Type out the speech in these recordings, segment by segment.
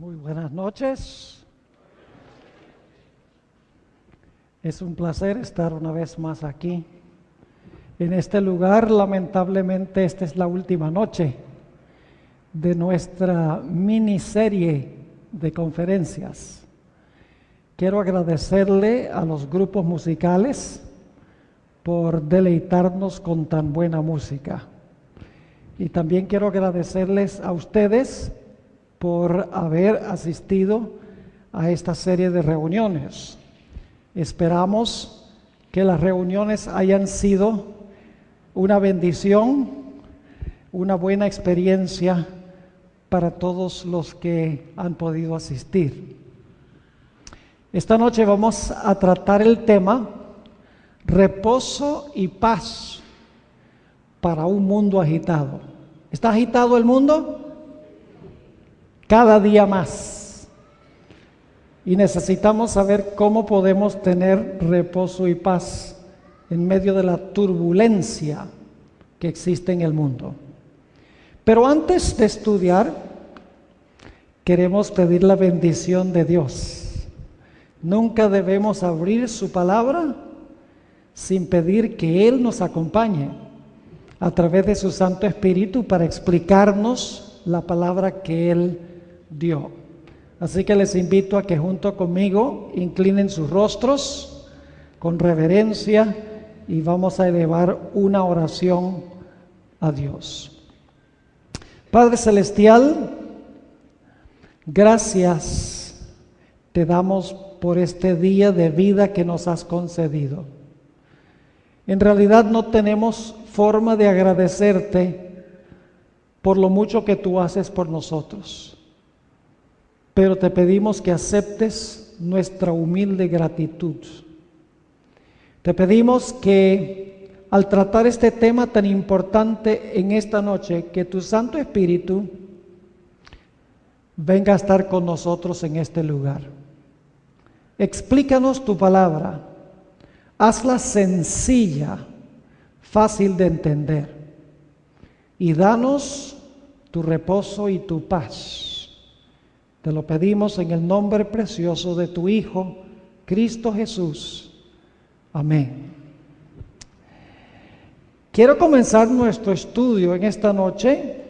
Muy buenas noches. Es un placer estar una vez más aquí. En este lugar, lamentablemente, esta es la última noche de nuestra miniserie de conferencias. Quiero agradecerle a los grupos musicales por deleitarnos con tan buena música. Y también quiero agradecerles a ustedes por haber asistido a esta serie de reuniones. Esperamos que las reuniones hayan sido una bendición, una buena experiencia para todos los que han podido asistir. Esta noche vamos a tratar el tema reposo y paz para un mundo agitado. ¿Está agitado el mundo? Cada día más. Y necesitamos saber cómo podemos tener reposo y paz en medio de la turbulencia que existe en el mundo. Pero antes de estudiar, queremos pedir la bendición de Dios. Nunca debemos abrir su palabra sin pedir que Él nos acompañe a través de su Santo Espíritu para explicarnos la palabra que Él dio. Así que les invito a que junto conmigo inclinen sus rostros con reverencia y vamos a elevar una oración a Dios. Padre Celestial, gracias te damos por este día de vida que nos has concedido. En realidad no tenemos forma de agradecerte por lo mucho que tú haces por nosotros. Pero te pedimos que aceptes nuestra humilde gratitud. Te pedimos que al tratar este tema tan importante en esta noche, que tu Santo Espíritu venga a estar con nosotros en este lugar. Explícanos tu palabra, hazla sencilla, fácil de entender, y danos tu reposo y tu paz. Te lo pedimos en el nombre precioso de tu Hijo, Cristo Jesús. Amén. Quiero comenzar nuestro estudio en esta noche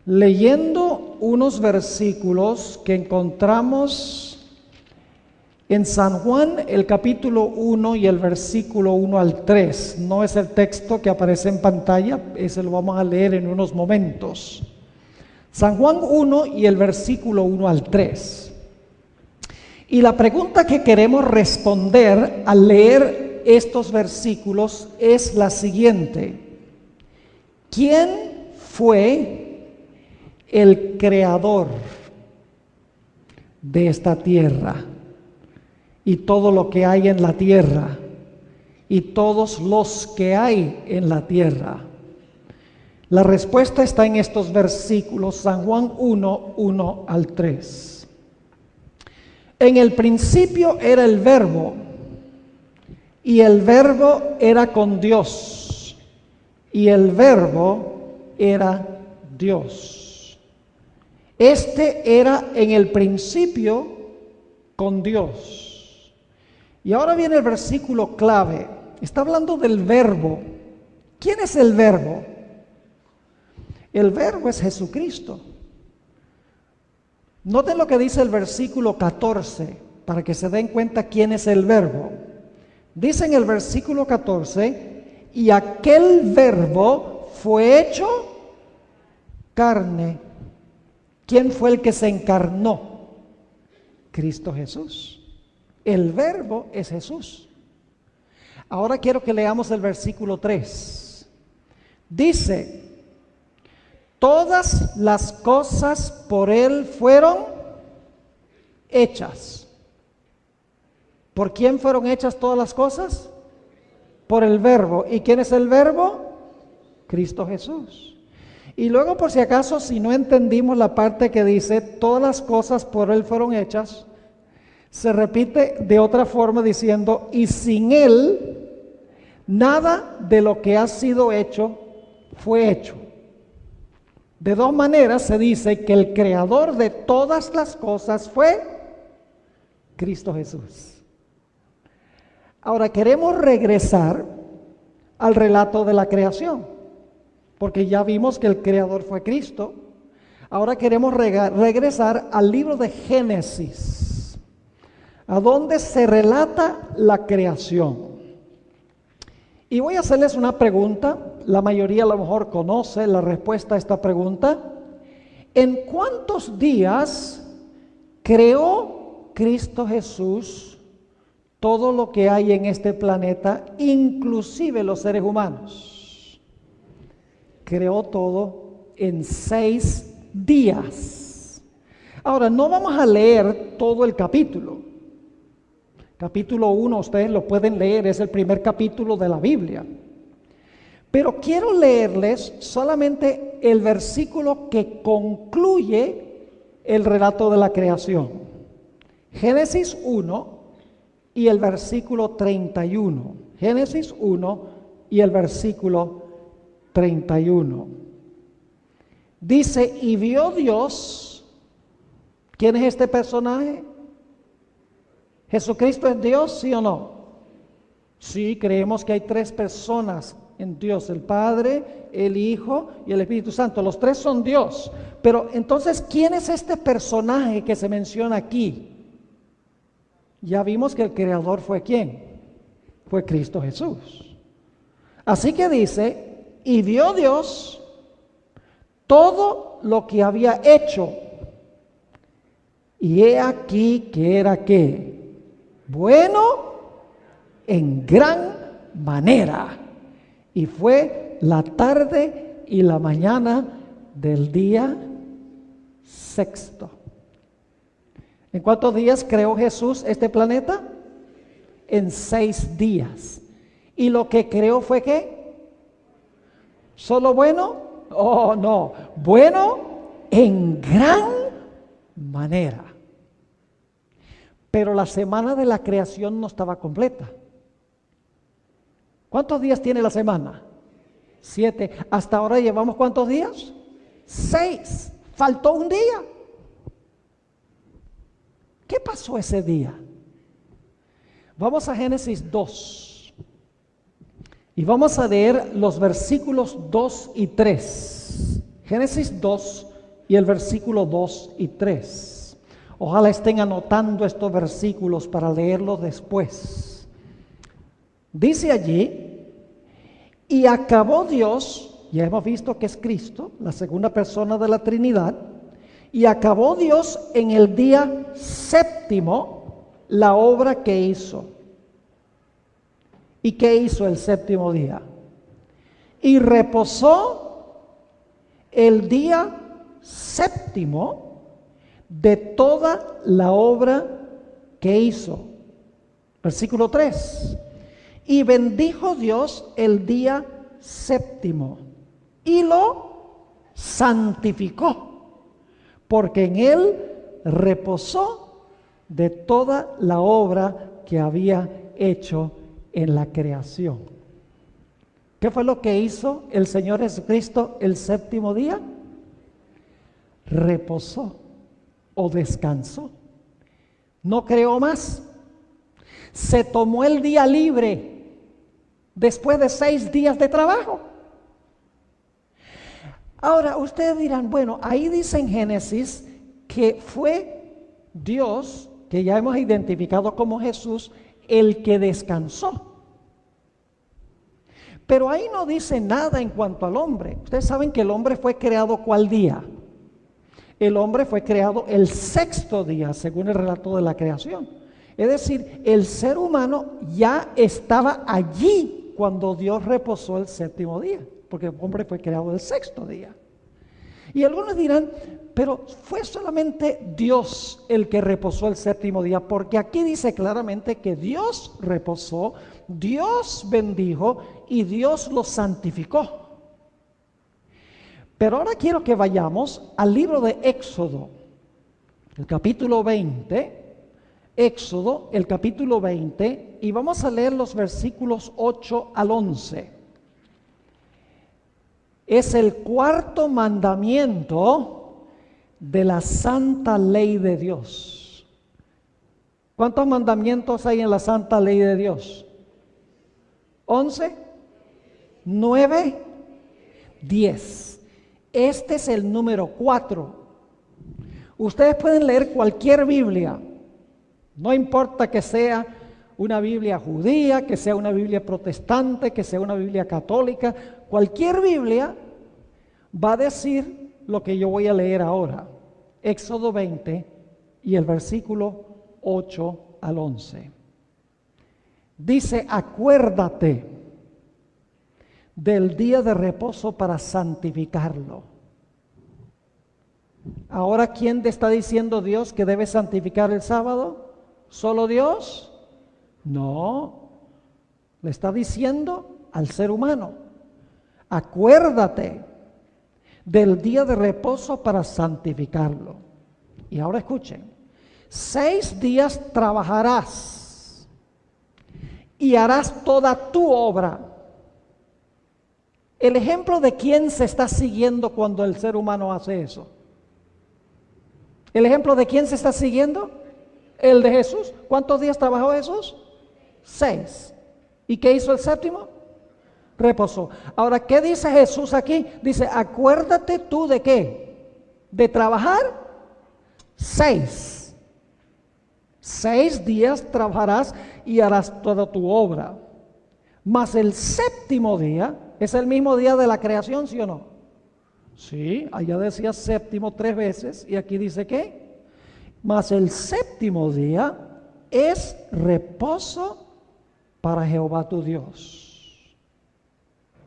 leyendo unos versículos que encontramos en San Juan, el capítulo 1 y el versículo 1 al 3. No es el texto que aparece en pantalla, ese lo vamos a leer en unos momentos. San Juan 1 y el versículo 1 al 3. Y la pregunta que queremos responder al leer estos versículos es la siguiente: ¿quién fue el creador de esta tierra y todo lo que hay en la tierra y todos los que hay en la tierra? La respuesta está en estos versículos, San Juan 1, 1 al 3. En el principio era el Verbo, y el Verbo era con Dios, y el Verbo era Dios. Este era en el principio con Dios. Y ahora viene el versículo clave. Está hablando del Verbo. ¿Quién es el Verbo? El Verbo es Jesucristo. Noten lo que dice el versículo 14, para que se den cuenta quién es el Verbo. Dice en el versículo 14, y aquel Verbo fue hecho carne. ¿Quién fue el que se encarnó? Cristo Jesús. El Verbo es Jesús. Ahora quiero que leamos el versículo 3. Dice: todas las cosas por Él fueron hechas. ¿Por quién fueron hechas todas las cosas? Por el Verbo. ¿Y quién es el Verbo? Cristo Jesús. Y luego, por si acaso, si no entendimos la parte que dice todas las cosas por Él fueron hechas, se repite de otra forma diciendo: y sin Él nada de lo que ha sido hecho fue hecho. De dos maneras se dice que el creador de todas las cosas fue Cristo Jesús. Ahora queremos regresar al relato de la creación, porque ya vimos que el creador fue Cristo. Ahora queremos regresar al libro de Génesis, a donde se relata la creación. Y voy a hacerles una pregunta, la mayoría a lo mejor conoce la respuesta a esta pregunta. ¿En cuántos días creó Cristo Jesús todo lo que hay en este planeta, inclusive los seres humanos? Creó todo en 6 días. Ahora, no vamos a leer todo el capítulo. Capítulo 1, ustedes lo pueden leer, es el primer capítulo de la Biblia. Pero quiero leerles solamente el versículo que concluye el relato de la creación. Génesis 1 y el versículo 31. Génesis 1 y el versículo 31. Dice, y vio Dios. ¿Quién es este personaje? ¿Jesucristo es Dios, sí o no? Sí, creemos que hay 3 personas en Dios, el Padre, el Hijo y el Espíritu Santo. Los 3 son Dios. Pero entonces, ¿quién es este personaje que se menciona aquí? Ya vimos que el creador fue ¿quién? Fue Cristo Jesús. Así que dice, y vio Dios todo lo que había hecho. Y he aquí que era ¿qué? Bueno en gran manera. Y fue la tarde y la mañana del día 6. ¿En cuántos días creó Jesús este planeta? En 6 días. ¿Y lo que creó fue qué? ¿Solo bueno? Oh, no. Bueno en gran manera. Pero la semana de la creación no estaba completa. ¿Cuántos días tiene la semana? 7. Hasta ahora llevamos ¿cuántos días? 6. Faltó un día. ¿Qué pasó ese día? Vamos a Génesis 2. Y vamos a leer los versículos 2 y 3. Génesis 2 y el versículo 2 y 3. Ojalá estén anotando estos versículos para leerlos después. Dice allí, y acabó Dios, ya hemos visto que es Cristo, la segunda persona de la Trinidad, y acabó Dios en el día 7 la obra que hizo. ¿Y qué hizo el 7º día? Y reposó el día 7 de toda la obra que hizo. Versículo 3. Y bendijo Dios el día 7 y lo santificó, porque en él reposó de toda la obra que había hecho en la creación. ¿Qué fue lo que hizo el Señor Jesucristo el 7º día? Reposó o descansó. No creó más. Se tomó el día libre después de 6 días de trabajo. Ahora, ustedes dirán, bueno, ahí dice en Génesis que fue Dios, que ya hemos identificado como Jesús, el que descansó. Pero ahí no dice nada en cuanto al hombre. Ustedes saben que el hombre fue creado ¿cuál día? El hombre fue creado el 6º día, según el relato de la creación. Es decir, el ser humano ya estaba allí cuando Dios reposó el 7º día, porque el hombre fue creado el 6º día. Y algunos dirán, pero fue solamente Dios el que reposó el 7º día, porque aquí dice claramente que Dios reposó, Dios bendijo y Dios lo santificó. Pero ahora quiero que vayamos al libro de Éxodo, el capítulo 20, Éxodo, el capítulo 20, y vamos a leer los versículos 8 al 11. Es el cuarto mandamiento de la santa ley de Dios. ¿Cuántos mandamientos hay en la santa ley de Dios? 11, 9, 10. Este es el número 4. Ustedes pueden leer cualquier Biblia, no importa que sea una Biblia judía, que sea una Biblia protestante, que sea una Biblia católica, cualquier Biblia va a decir lo que yo voy a leer ahora. Éxodo 20 y el versículo 8 al 11. Dice, acuérdate del día de reposo para santificarlo. Ahora, ¿quién te está diciendo Dios que debe santificar el sábado? ¿Solo Dios? No, le está diciendo al ser humano, acuérdate del día de reposo para santificarlo. Y ahora escuchen, 6 días trabajarás y harás toda tu obra. El ejemplo de quién se está siguiendo cuando el ser humano hace eso. ¿El ejemplo de quién se está siguiendo? El de Jesús. ¿Cuántos días trabajó Jesús? 6. ¿Y qué hizo el séptimo? Reposó. Ahora, ¿qué dice Jesús aquí? Dice, acuérdate tú de qué? De trabajar 6. 6 días trabajarás y harás toda tu obra. Mas el séptimo día es el mismo día de la creación, ¿sí o no? Sí, allá decía séptimo 3 veces y aquí dice ¿qué? Mas el séptimo día es reposo para Jehová tu Dios.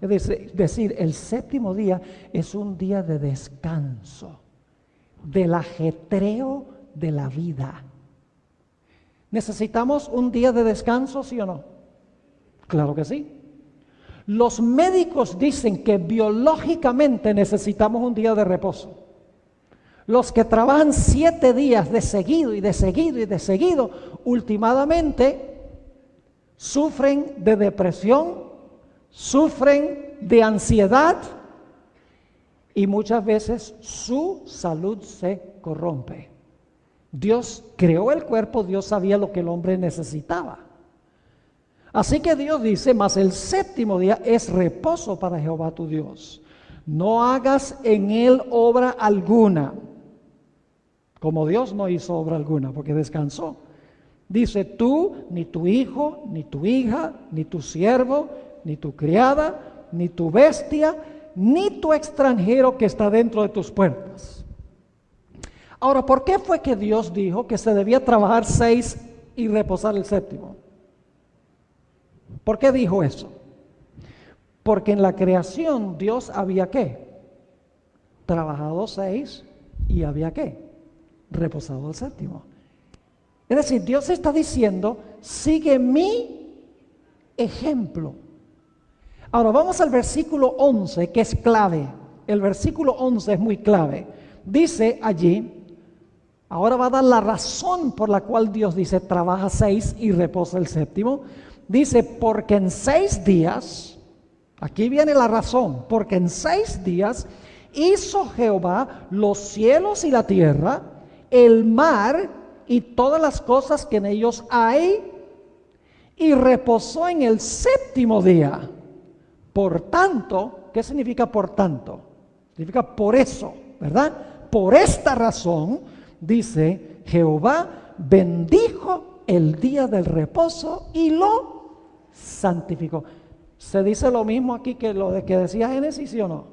Es decir, el séptimo día es un día de descanso, del ajetreo de la vida. ¿Necesitamos un día de descanso, sí o no? Claro que sí. Los médicos dicen que biológicamente necesitamos un día de reposo. Los que trabajan 7 días de seguido y de seguido y de seguido, últimamente sufren de depresión, sufren de ansiedad y muchas veces su salud se corrompe. Dios creó el cuerpo, Dios sabía lo que el hombre necesitaba. Así que Dios dice, mas el séptimo día es reposo para Jehová tu Dios. No hagas en él obra alguna, como Dios no hizo obra alguna, porque descansó. Dice, tú, ni tu hijo, ni tu hija, ni tu siervo, ni tu criada, ni tu bestia, ni tu extranjero que está dentro de tus puertas. Ahora, ¿por qué fue que Dios dijo que se debía trabajar 6 y reposar el séptimo? ¿Por qué dijo eso? Porque en la creación Dios había ¿qué? Trabajado 6 y había ¿qué? Reposado el séptimo. Es decir, Dios está diciendo, sigue mi ejemplo. Ahora vamos al versículo 11, que es clave. El versículo 11 es muy clave. Dice allí, ahora va a dar la razón por la cual Dios dice, trabaja 6 y reposa el séptimo. Dice, porque en 6 días, aquí viene la razón, porque en 6 días hizo Jehová los cielos y la tierra, el mar y todas las cosas que en ellos hay, y reposó en el séptimo día. Por tanto, ¿qué significa por tanto? Significa por eso, ¿verdad? Por esta razón, dice, Jehová bendijo el día del reposo y lo santificó. ¿Se dice lo mismo aquí que lo de que decía Génesis, sí o no?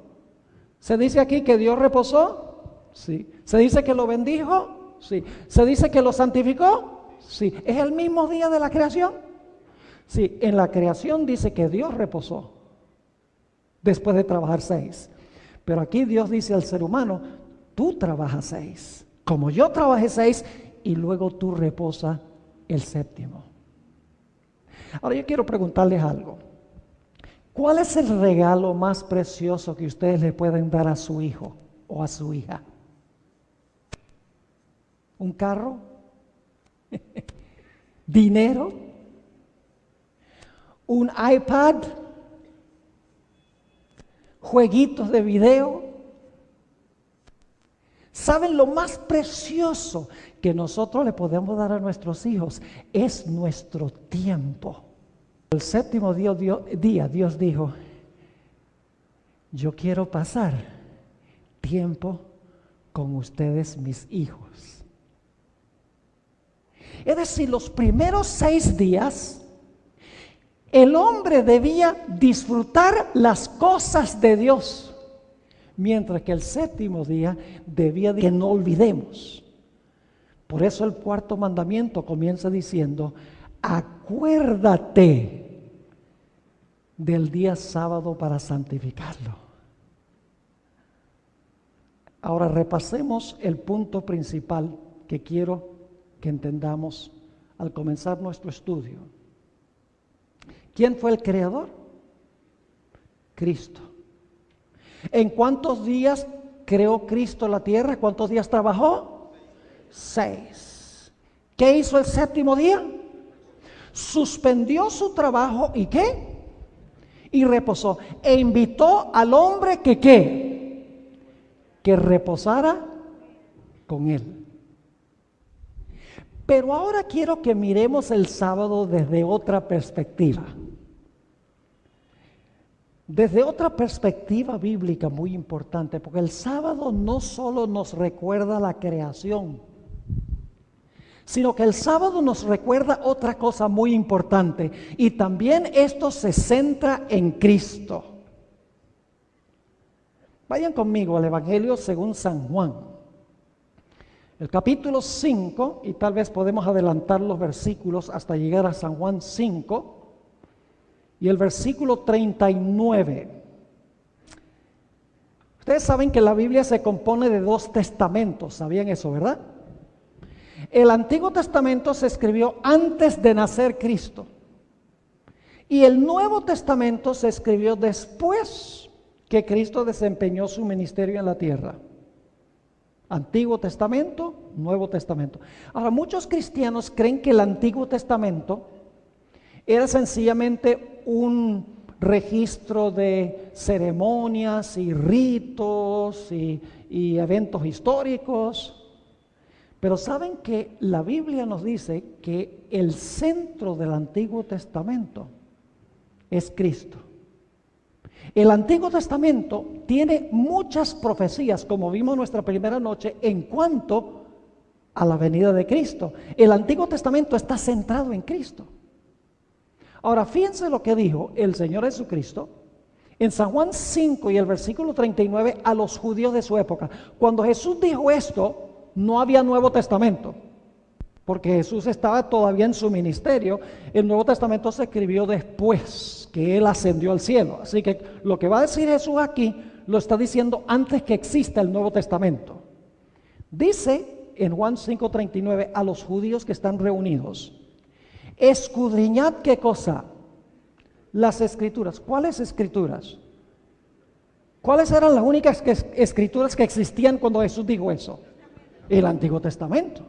¿Se dice aquí que Dios reposó? Sí. ¿Se dice que lo bendijo? Sí. ¿Se dice que lo santificó? Sí. ¿Es el mismo día de la creación? Sí. En la creación dice que Dios reposó después de trabajar 6. Pero aquí Dios dice al ser humano, tú trabajas 6, como yo trabajé 6 y luego tú reposa el séptimo. Ahora yo quiero preguntarles algo. ¿Cuál es el regalo más precioso que ustedes le pueden dar a su hijo o a su hija? ¿Un carro? ¿Dinero? ¿Un iPad? jueguitos de video. ¿Saben? Lo más precioso que nosotros le podemos dar a nuestros hijos es nuestro tiempo. El séptimo día Dios dijo: yo quiero pasar tiempo con ustedes, mis hijos. Es decir, los primeros 6 días el hombre debía disfrutar las cosas de Dios, mientras que el séptimo día debía que no olvidemos. Por eso el 4º mandamiento comienza diciendo: acuérdate del día sábado para santificarlo. Ahora repasemos el punto principal que quiero que entendamos al comenzar nuestro estudio. ¿Quién fue el creador? Cristo. ¿En cuántos días creó Cristo la tierra? ¿Cuántos días trabajó? 6. ¿Qué hizo el séptimo día? Suspendió su trabajo y ¿qué? Y reposó. E invitó al hombre que ¿qué? Que reposara con él. Pero ahora quiero que miremos el sábado desde otra perspectiva. Desde otra perspectiva bíblica muy importante, porque el sábado no solo nos recuerda la creación, sino que el sábado nos recuerda otra cosa muy importante, y también esto se centra en Cristo. Vayan conmigo al Evangelio según San Juan, el capítulo 5, y tal vez podemos adelantar los versículos hasta llegar a San Juan 5, y el versículo 39. Ustedes saben que la Biblia se compone de 2 testamentos, ¿sabían eso, verdad? El Antiguo Testamento se escribió antes de nacer Cristo, y el Nuevo Testamento se escribió después que Cristo desempeñó su ministerio en la tierra. Antiguo Testamento, Nuevo Testamento. Ahora, muchos cristianos creen que el Antiguo Testamento era sencillamente un registro de ceremonias y ritos y eventos históricos. Pero saben que la Biblia nos dice que el centro del Antiguo Testamento es Cristo. El Antiguo Testamento tiene muchas profecías, como vimos nuestra primera noche, en cuanto a la venida de Cristo. El Antiguo Testamento está centrado en Cristo. Ahora, fíjense lo que dijo el Señor Jesucristo en San Juan 5 y el versículo 39 a los judíos de su época. Cuando Jesús dijo esto, no había Nuevo Testamento, porque Jesús estaba todavía en su ministerio. El Nuevo Testamento se escribió después que Él ascendió al cielo. Así que lo que va a decir Jesús aquí, lo está diciendo antes que exista el Nuevo Testamento. Dice en Juan 5:39 a los judíos que están reunidos: escudriñad, ¿qué cosa? Las escrituras. ¿Cuáles escrituras? ¿Cuáles eran las únicas escrituras que existían cuando Jesús dijo eso? El Antiguo Testamento.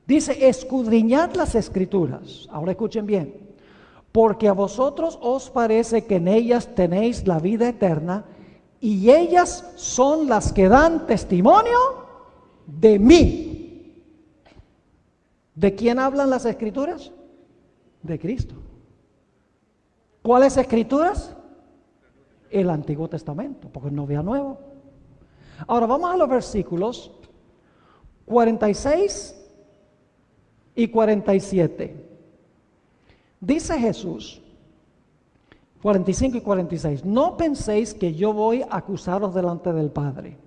Dice: escudriñad las escrituras. Ahora escuchen bien: porque a vosotros os parece que en ellas tenéis la vida eterna, y ellas son las que dan testimonio de mí. ¿De quién hablan las escrituras? De Cristo. ¿Cuáles escrituras? El Antiguo Testamento, porque no había nuevo. Ahora vamos a los versículos 46 y 47. Dice Jesús, 45 y 46: no penséis que yo voy a acusaros delante del Padre.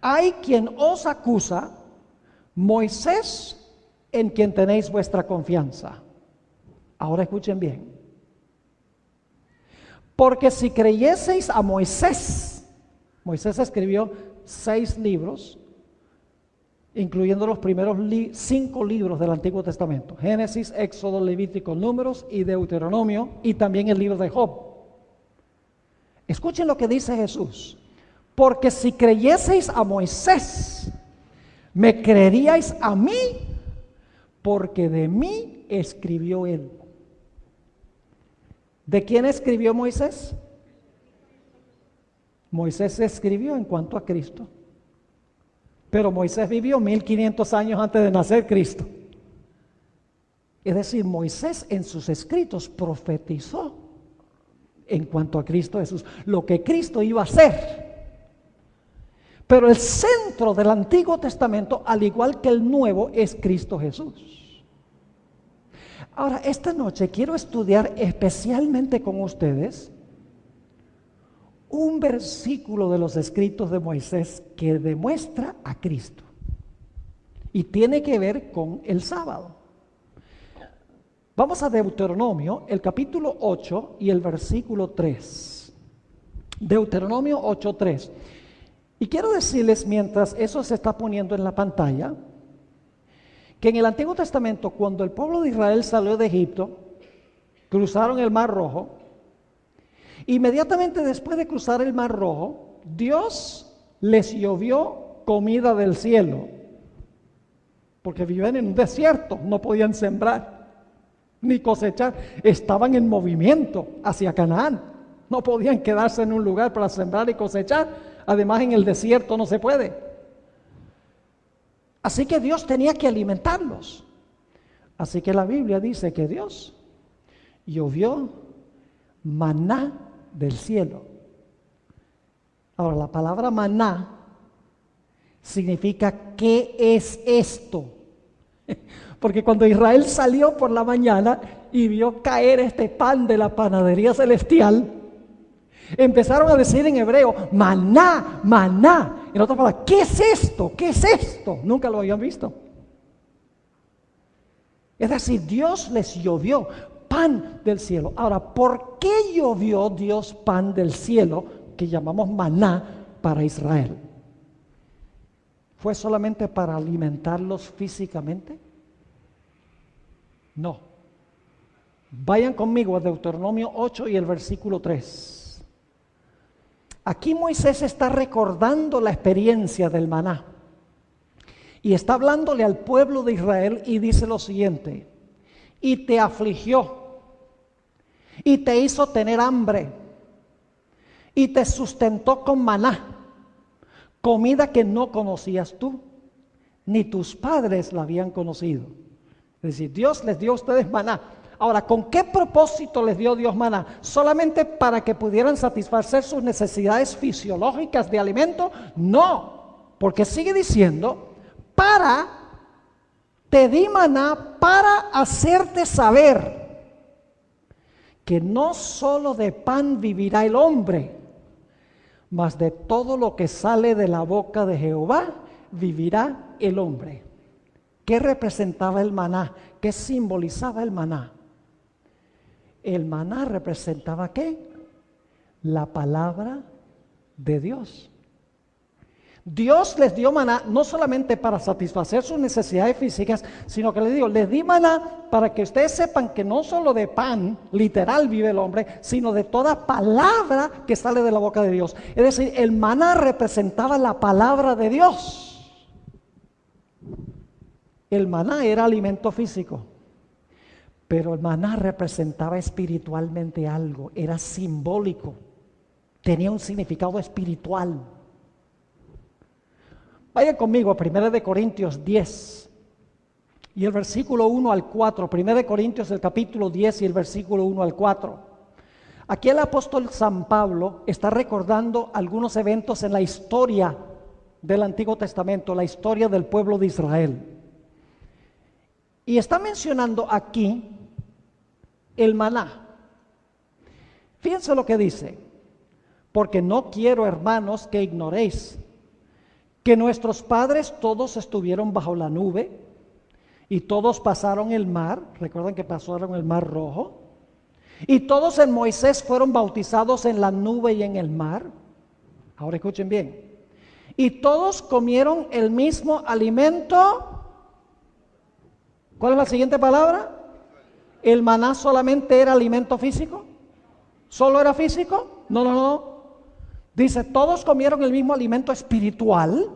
Hay quien os acusa, Moisés, en quien tenéis vuestra confianza. Ahora escuchen bien: porque si creyeseis a Moisés, Moisés escribió 6 libros, incluyendo los primeros 5 libros del Antiguo Testamento: Génesis, Éxodo, Levítico, Números y Deuteronomio, y también el libro de Job. Escuchen lo que dice Jesús: porque si creyeseis a Moisés, me creeríais a mí, porque de mí escribió él. ¿De quién escribió Moisés? Moisés escribió en cuanto a Cristo, pero Moisés vivió 1500 años antes de nacer Cristo. Es decir, Moisés en sus escritos profetizó en cuanto a Cristo Jesús, lo que Cristo iba a hacer. Pero el centro del Antiguo Testamento, al igual que el Nuevo, es Cristo Jesús. Ahora, esta noche quiero estudiar especialmente con ustedes un versículo de los escritos de Moisés que demuestra a Cristo y tiene que ver con el sábado. Vamos a Deuteronomio, el capítulo 8 y el versículo 3. Deuteronomio 8:3. Y quiero decirles, mientras eso se está poniendo en la pantalla, que en el Antiguo Testamento, cuando el pueblo de Israel salió de Egipto, cruzaron el Mar Rojo. Inmediatamente después de cruzar el Mar Rojo, Dios les llovió comida del cielo, porque vivían en un desierto, no podían sembrar ni cosechar, estaban en movimiento hacia Canaán, no podían quedarse en un lugar para sembrar y cosechar, además en el desierto no se puede. Así que Dios tenía que alimentarlos. Así que la Biblia dice que Dios llovió maná del cielo. Ahora, la palabra maná significa ¿qué es esto? Porque cuando Israel salió por la mañana y vio caer este pan de la panadería celestial, empezaron a decir en hebreo, maná, maná. En otras palabras, ¿qué es esto? ¿Qué es esto? Nunca lo habían visto. Es decir, Dios les llovió pan del cielo. Ahora, ¿por qué llovió Dios pan del cielo que llamamos maná para Israel? ¿Fue solamente para alimentarlos físicamente? No. Vayan conmigo a Deuteronomio 8 y el versículo 3. Aquí Moisés está recordando la experiencia del maná y está hablándole al pueblo de Israel y dice lo siguiente: y te afligió y te hizo tener hambre y te sustentó con maná, comida que no conocías tú, ni tus padres la habían conocido. Es decir, Dios les dio a ustedes maná. Ahora, ¿con qué propósito les dio Dios maná? ¿Solamente para que pudieran satisfacer sus necesidades fisiológicas de alimento? No, porque sigue diciendo, te di maná para hacerte saber que no solo de pan vivirá el hombre, mas de todo lo que sale de la boca de Jehová vivirá el hombre. ¿Qué representaba el maná? ¿Qué simbolizaba el maná? El maná representaba ¿qué? La palabra de Dios. Dios les dio maná no solamente para satisfacer sus necesidades físicas, sino que les di maná para que ustedes sepan que no solo de pan literal vive el hombre, sino de toda palabra que sale de la boca de Dios. Es decir, el maná representaba la palabra de Dios. El maná era alimento físico, pero el maná representaba espiritualmente algo, era simbólico, tenía un significado espiritual. Vayan conmigo a 1 Corintios 10 y el versículo 1 al 4. 1 Corintios el capítulo 10 y el versículo 1 al 4. Aquí el apóstol San Pablo está recordando algunos eventos en la historia del Antiguo Testamento, la historia del pueblo de Israel. Y está mencionando aquí el maná. Fíjense lo que dice: porque no quiero, hermanos, que ignoréis que nuestros padres todos estuvieron bajo la nube y todos pasaron el mar. Recuerdan que pasaron el mar Rojo, y todos en Moisés fueron bautizados en la nube y en el mar. Ahora escuchen bien: y todos comieron el mismo alimento. ¿Cuál es la siguiente palabra? ¿El maná solamente era alimento físico? ¿Solo era físico? No. Dice, todos comieron el mismo alimento espiritual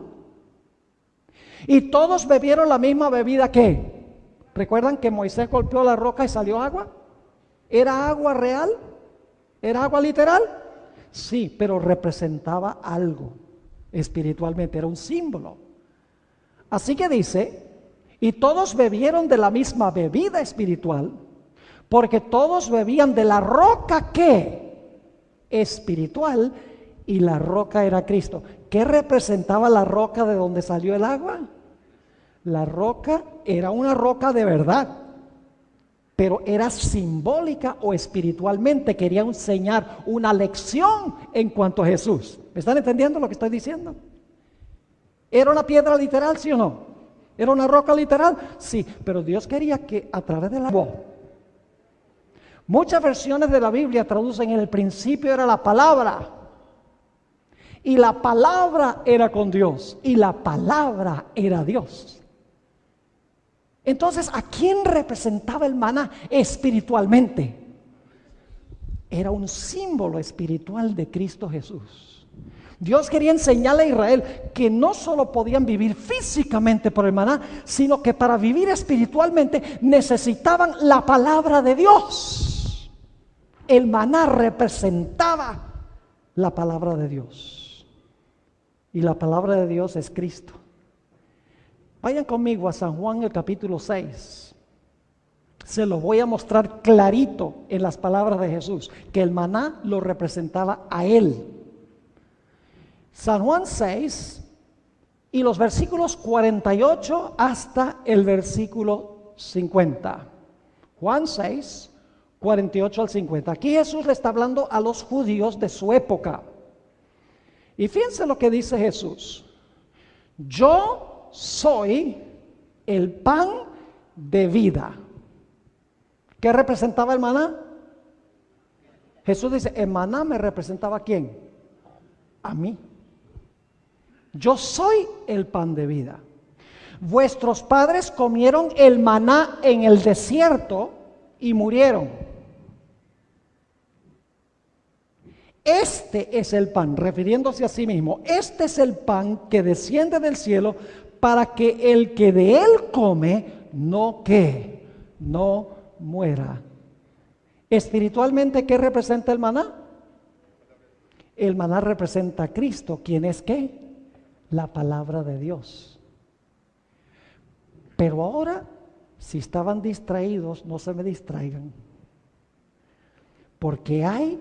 y todos bebieron la misma bebida. ¿Qué? ¿Recuerdan que Moisés golpeó la roca y salió agua? ¿Era agua real? ¿Era agua literal? Sí, pero representaba algo espiritualmente, era un símbolo. Así que dice, y todos bebieron de la misma bebida espiritual, porque todos bebían de la roca que espiritual, y la roca era Cristo. ¿Qué representaba la roca de donde salió el agua? La roca era una roca de verdad, pero era simbólica o espiritualmente, quería enseñar una lección en cuanto a Jesús. ¿Me están entendiendo lo que estoy diciendo? ¿Era una piedra literal, sí o no? ¿Era una roca literal? Sí, pero Dios quería que a través del agua. Muchas versiones de la Biblia traducen: en el principio era la palabra, y la palabra era con Dios, y la palabra era Dios. Entonces, ¿a quién representaba el maná espiritualmente? Era un símbolo espiritual de Cristo Jesús. Dios quería enseñarle a Israel que no solo podían vivir físicamente por el maná, sino que para vivir espiritualmente necesitaban la palabra de Dios. El maná representaba la palabra de Dios. Y la palabra de Dios es Cristo. Vayan conmigo a San Juan, el capítulo 6. Se lo voy a mostrar clarito en las palabras de Jesús, que el maná lo representaba a Él. San Juan 6 y los versículos 48 hasta el versículo 50. Juan 6, 48 al 50. Aquí Jesús le está hablando a los judíos de su época. Y fíjense lo que dice Jesús. Yo soy el pan de vida. ¿Qué representaba el maná? Jesús dice, el maná me representaba ¿a quién? A mí. Yo soy el pan de vida. Vuestros padres comieron el maná en el desierto y murieron. Este es el pan, refiriéndose a sí mismo, este es el pan que desciende del cielo para que el que de él come no muera. Espiritualmente, ¿qué representa el maná? El maná representa a Cristo, ¿quién es qué? La palabra de Dios. Pero ahora, si estaban distraídos, no se me distraigan, porque hay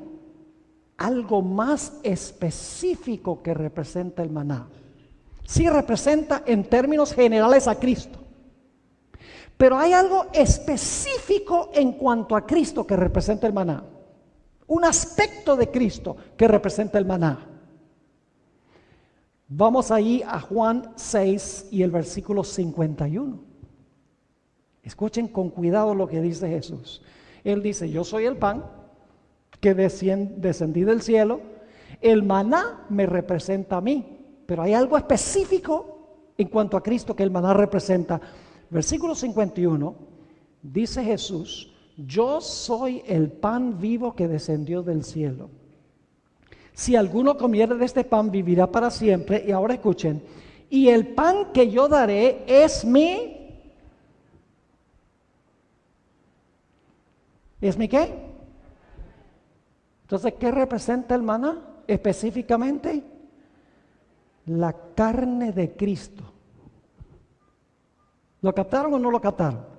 algo más específico que representa el maná. Sí representa en términos generales a Cristo, pero hay algo específico en cuanto a Cristo que representa el maná. Un aspecto de Cristo que representa el maná. Vamos ahí a Juan 6 y el versículo 51. Escuchen con cuidado lo que dice Jesús. Él dice, yo soy el pan que descendí del cielo. El maná me representa a mí, pero hay algo específico en cuanto a Cristo que el maná representa. Versículo 51, dice Jesús, yo soy el pan vivo que descendió del cielo. Si alguno comiere de este pan, vivirá para siempre. Y ahora escuchen, y el pan que yo daré es mi... ¿Es mi qué? Entonces, ¿qué representa el maná específicamente? La carne de Cristo. ¿Lo captaron o no lo captaron?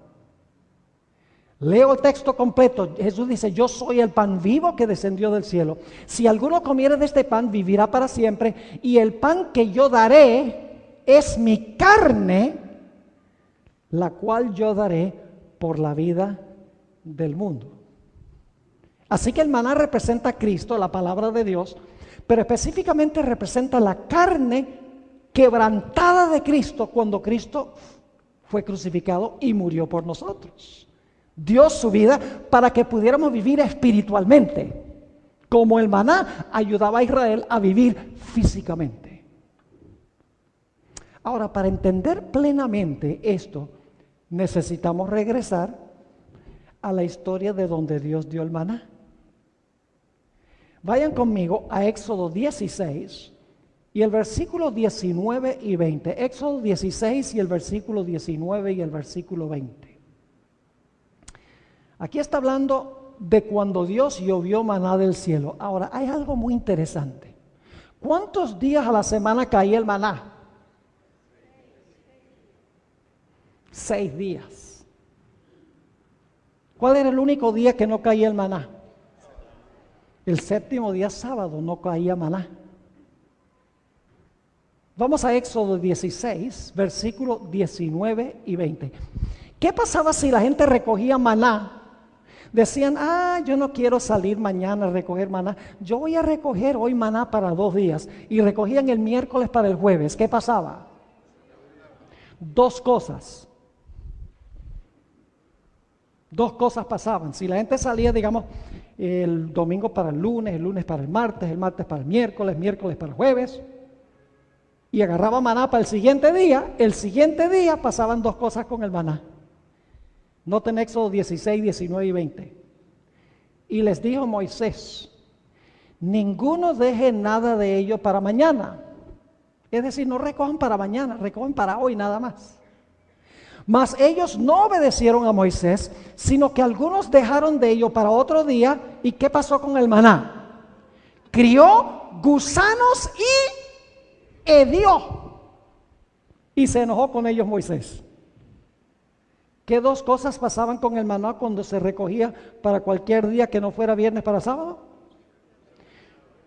Leo el texto completo. Jesús dice, yo soy el pan vivo que descendió del cielo. Si alguno comiere de este pan, vivirá para siempre. Y el pan que yo daré es mi carne, la cual yo daré por la vida del mundo. Así que el maná representa a Cristo, la palabra de Dios, pero específicamente representa la carne quebrantada de Cristo cuando Cristo fue crucificado y murió por nosotros. Dio su vida para que pudiéramos vivir espiritualmente, como el maná ayudaba a Israel a vivir físicamente. Ahora, para entender plenamente esto, necesitamos regresar a la historia de donde Dios dio el maná. Vayan conmigo a Éxodo 16 y el versículo 19 y 20. Éxodo 16 y el versículo 19 y el versículo 20. Aquí está hablando de cuando Dios llovió maná del cielo. Ahora, hay algo muy interesante. ¿Cuántos días a la semana caía el maná? 6 días. ¿Cuál era el único día que no caía el maná? El séptimo día, sábado, no caía maná. Vamos a Éxodo 16, versículos 19 y 20. ¿Qué pasaba si la gente recogía maná? Decían, yo no quiero salir mañana a recoger maná. Yo voy a recoger hoy maná para 2 días. Y recogían el miércoles para el jueves. ¿Qué pasaba? 2 cosas. 2 cosas pasaban. Si la gente salía, digamos, el domingo para el lunes para el martes para el miércoles para el jueves, y agarraba maná para el siguiente día pasaban 2 cosas con el maná. Noten Éxodo 16, 19 y 20. Y les dijo Moisés, ninguno deje nada de ello para mañana. Es decir, no recojan para mañana, recojan para hoy nada más. Mas ellos no obedecieron a Moisés, sino que algunos dejaron de ello para otro día. ¿Y qué pasó con el maná? Crió gusanos y hedió. Y se enojó con ellos Moisés. ¿Qué 2 cosas pasaban con el maná cuando se recogía para cualquier día que no fuera viernes para sábado?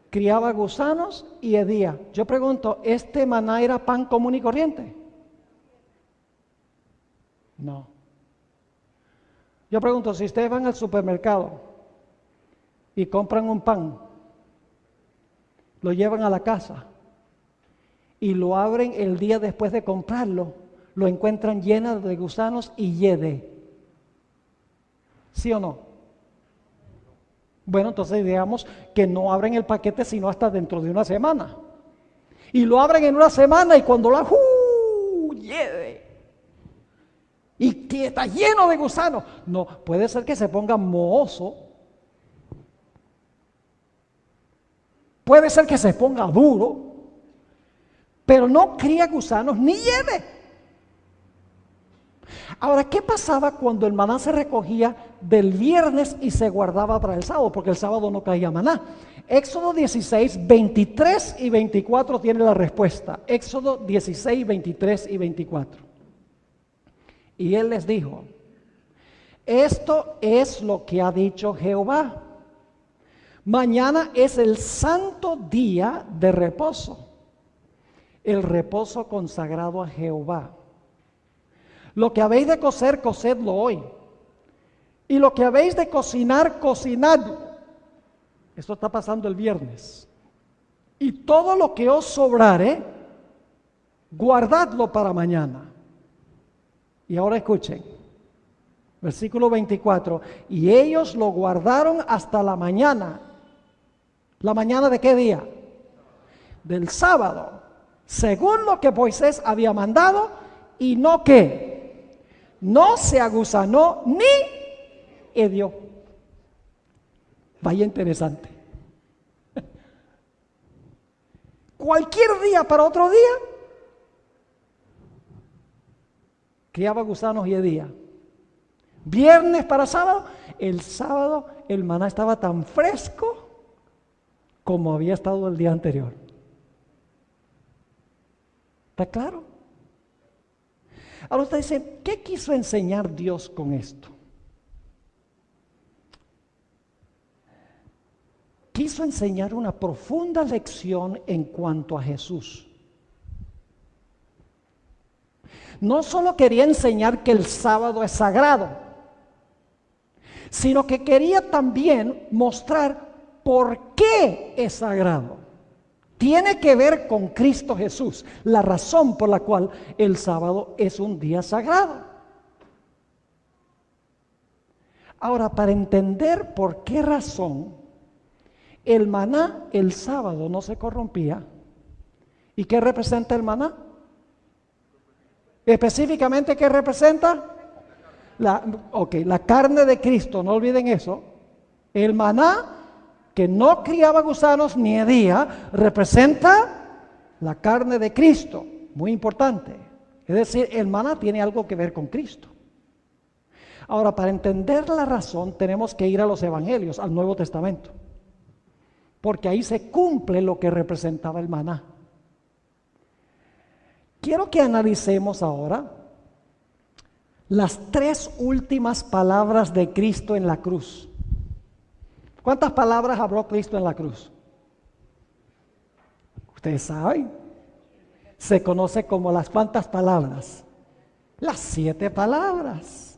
Criaba gusanos y hedía. Yo pregunto, ¿este maná era pan común y corriente? No. Yo pregunto, si ustedes van al supermercado y compran un pan, lo llevan a la casa y lo abren el día después de comprarlo, lo encuentran lleno de gusanos y hiede. ¿Sí o no? Bueno, entonces digamos que no abren el paquete sino hasta dentro de una semana. Y lo abren en una semana y cuando lo hiede. Y está lleno de gusanos. No, puede ser que se ponga mohoso. Puede ser que se ponga duro. Pero no cría gusanos ni hiede. Ahora, ¿qué pasaba cuando el maná se recogía del viernes y se guardaba para el sábado? Porque el sábado no caía maná. Éxodo 16, 23 y 24 tiene la respuesta. Éxodo 16, 23 y 24. Y él les dijo, esto es lo que ha dicho Jehová. Mañana es el santo día de reposo, el reposo consagrado a Jehová. Lo que habéis de cocer, cocedlo hoy. Y lo que habéis de cocinar, cocinadlo. Esto está pasando el viernes. Y todo lo que os sobrare, guardadlo para mañana. Y ahora escuchen, versículo 24. Y ellos lo guardaron hasta la mañana. ¿La mañana de qué día? Del sábado. Según lo que Moisés había mandado, y no que no se agusanó ni hedió. Vaya interesante. Cualquier día para otro día, criaba gusanos y hedía. Viernes para sábado, el sábado el maná estaba tan fresco como había estado el día anterior. ¿Está claro? Ahora usted dice, ¿qué quiso enseñar Dios con esto? Quiso enseñar una profunda lección en cuanto a Jesús. No solo quería enseñar que el sábado es sagrado, sino que quería también mostrar por qué es sagrado. Tiene que ver con Cristo Jesús, la razón por la cual el sábado es un día sagrado. Ahora, para entender por qué razón el maná el sábado no se corrompía, ¿y qué representa el maná? Específicamente, ¿qué representa? La carne de Cristo, no olviden eso. El maná, que no criaba gusanos ni hedía, representa la carne de Cristo, muy importante. Es decir, el maná tiene algo que ver con Cristo. Ahora, para entender la razón, tenemos que ir a los evangelios, al Nuevo Testamento, porque ahí se cumple lo que representaba el maná. Quiero que analicemos ahora las 3 últimas palabras de Cristo en la cruz. ¿Cuántas palabras habló Cristo en la cruz? Ustedes saben. Se conoce como las ¿cuántas palabras? Las 7 palabras.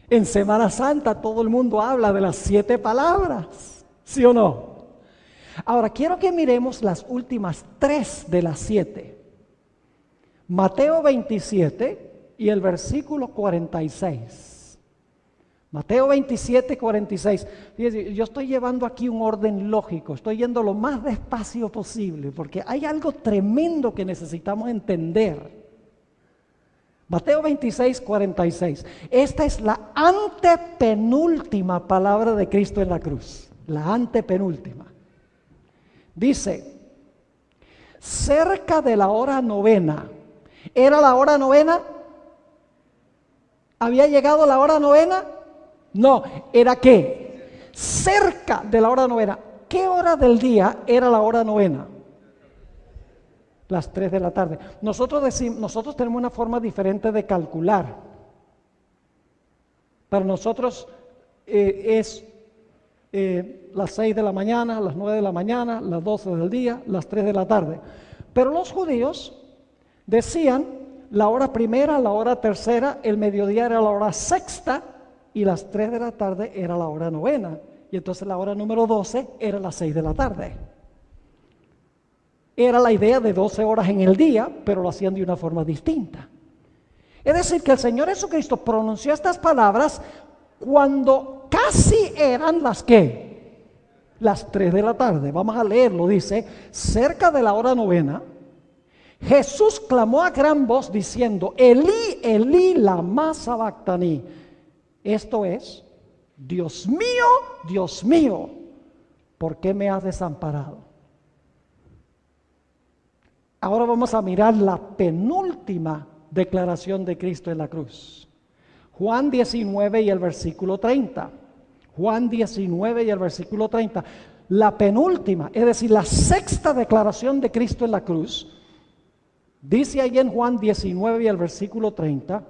En Semana Santa todo el mundo habla de las 7 palabras. ¿Sí o no? Ahora quiero que miremos las últimas 3 de las 7. Mateo 27 y el versículo 46. Mateo 27, 46. Fíjense, yo estoy llevando aquí un orden lógico, estoy yendo lo más despacio posible, porque hay algo tremendo que necesitamos entender. Mateo 26, 46. Esta es la antepenúltima palabra de Cristo en la cruz. La antepenúltima. Dice, cerca de la hora novena. ¿Era la hora novena? ¿Había llegado la hora novena? No, ¿era qué? Cerca de la hora novena. ¿Qué hora del día era la hora novena? Las 3 de la tarde. Nosotros tenemos una forma diferente de calcular. Para nosotros es las 6 de la mañana, las 9 de la mañana, las 12 del día, las 3 de la tarde. Pero los judíos decían la hora primera, la hora tercera, el mediodía era la hora sexta y las 3 de la tarde era la hora novena. Y entonces la hora número 12 era las 6 de la tarde. Era la idea de 12 horas en el día, pero lo hacían de una forma distinta. Es decir, que el Señor Jesucristo pronunció estas palabras cuando casi eran las ¿qué? Las 3 de la tarde. Vamos a leerlo, dice, cerca de la hora novena, Jesús clamó a gran voz diciendo, Elí, Elí, lama sabactani. Esto es, Dios mío, ¿por qué me has desamparado? Ahora vamos a mirar la penúltima declaración de Cristo en la cruz. Juan 19 y el versículo 30. Juan 19 y el versículo 30. La penúltima, es decir, la sexta declaración de Cristo en la cruz. Dice ahí en Juan 19 y el versículo 30.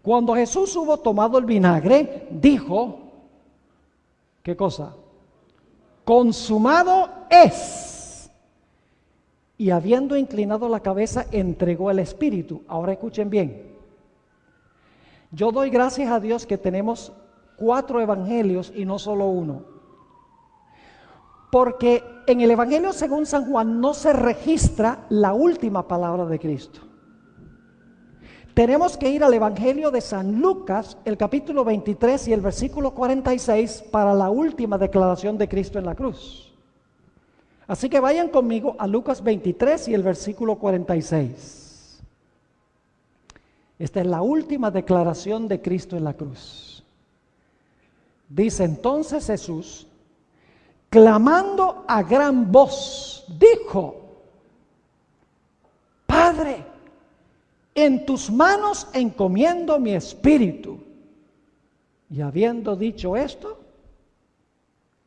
Cuando Jesús hubo tomado el vinagre, dijo, ¿qué cosa? Consumado es. Y habiendo inclinado la cabeza, entregó el Espíritu. Ahora escuchen bien. Yo doy gracias a Dios que tenemos 4 evangelios y no solo uno. Porque en el Evangelio según San Juan no se registra la última palabra de Cristo. Tenemos que ir al Evangelio de San Lucas, el capítulo 23 y el versículo 46 para la última declaración de Cristo en la cruz. Así que vayan conmigo a Lucas 23 y el versículo 46. Esta es la última declaración de Cristo en la cruz. Dice entonces Jesús, clamando a gran voz, dijo, Padre, en tus manos encomiendo mi espíritu. Y habiendo dicho esto,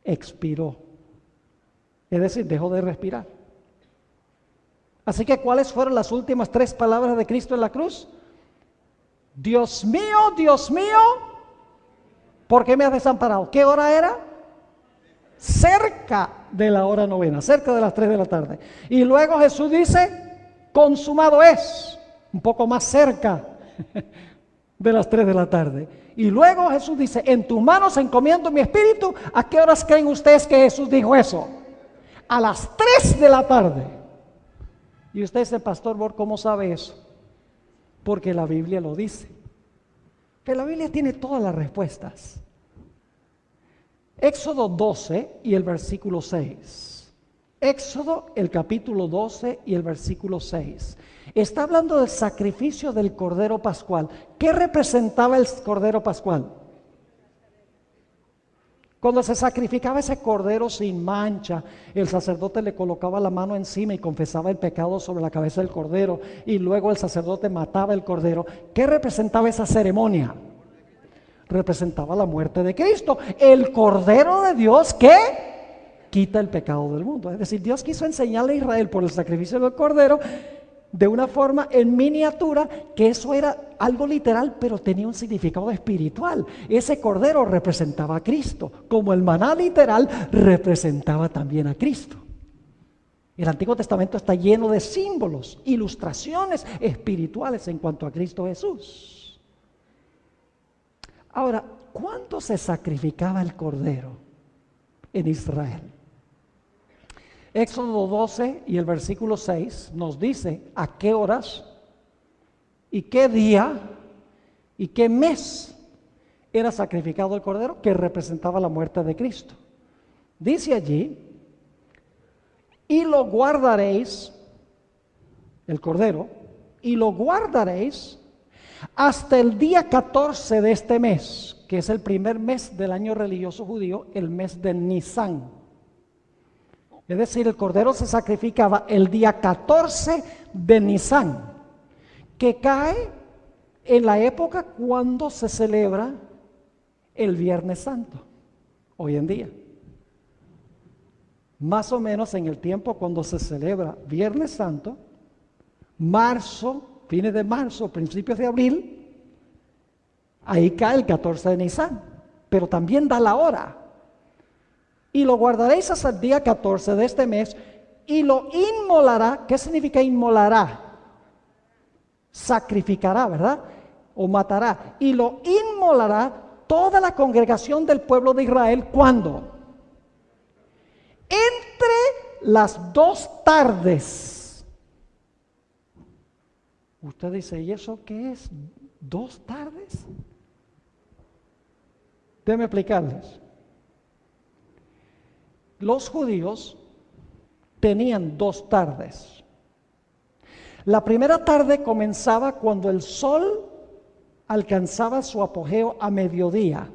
expiró. Es decir, dejó de respirar. Así que, ¿cuáles fueron las últimas 3 palabras de Cristo en la cruz? Dios mío, ¿por qué me has desamparado? ¿Qué hora era? Cerca de la hora novena, cerca de las 3 de la tarde. Y luego Jesús dice, consumado es, un poco más cerca de las 3 de la tarde. Y luego Jesús dice, en tus manos encomiendo mi espíritu. ¿A qué horas creen ustedes que Jesús dijo eso? A las 3 de la tarde. Y usted dice, Pastor Bor, ¿cómo sabe eso? Porque la Biblia lo dice. Pero la Biblia tiene todas las respuestas. Éxodo 12 y el versículo 6. Éxodo, el capítulo 12 y el versículo 6. Está hablando del sacrificio del Cordero Pascual. ¿Qué representaba el Cordero Pascual? Cuando se sacrificaba ese cordero sin mancha, el sacerdote le colocaba la mano encima y confesaba el pecado sobre la cabeza del cordero, y luego el sacerdote mataba el cordero. ¿Qué representaba esa ceremonia? representaba la muerte de Cristo, el Cordero de Dios que quita el pecado del mundo. Es decir, Dios quiso enseñarle a Israel por el sacrificio del Cordero de una forma en miniatura, que eso era algo literal, pero tenía un significado espiritual. Ese Cordero representaba a Cristo, como el maná literal representaba también a Cristo. El Antiguo Testamento está lleno de símbolos, ilustraciones espirituales en cuanto a Cristo Jesús. Ahora, ¿cuándo se sacrificaba el Cordero en Israel? Éxodo 12 y el versículo 6 nos dice a qué horas y qué día y qué mes era sacrificado el Cordero, que representaba la muerte de Cristo. Dice allí: y lo guardaréis, el Cordero, y lo guardaréis hasta el día 14 de este mes, que es el primer mes del año religioso judío, el mes de Nisán. Es decir, el Cordero se sacrificaba el día 14 de Nisán, que cae en la época cuando se celebra el Viernes Santo, hoy en día. Más o menos en el tiempo cuando se celebra Viernes Santo, marzo, fines de marzo, principios de abril, ahí cae el 14 de Nisán, pero también da la hora. Y lo guardaréis hasta el día 14 de este mes y lo inmolará. ¿Qué significa inmolará? Sacrificará, ¿verdad? O matará. Y lo inmolará toda la congregación del pueblo de Israel. ¿Cuándo? Entre las 2 tardes. Usted dice, ¿y eso qué es? ¿2 tardes? Déjenme explicarles. Los judíos tenían 2 tardes. La primera tarde comenzaba cuando el sol alcanzaba su apogeo a mediodía.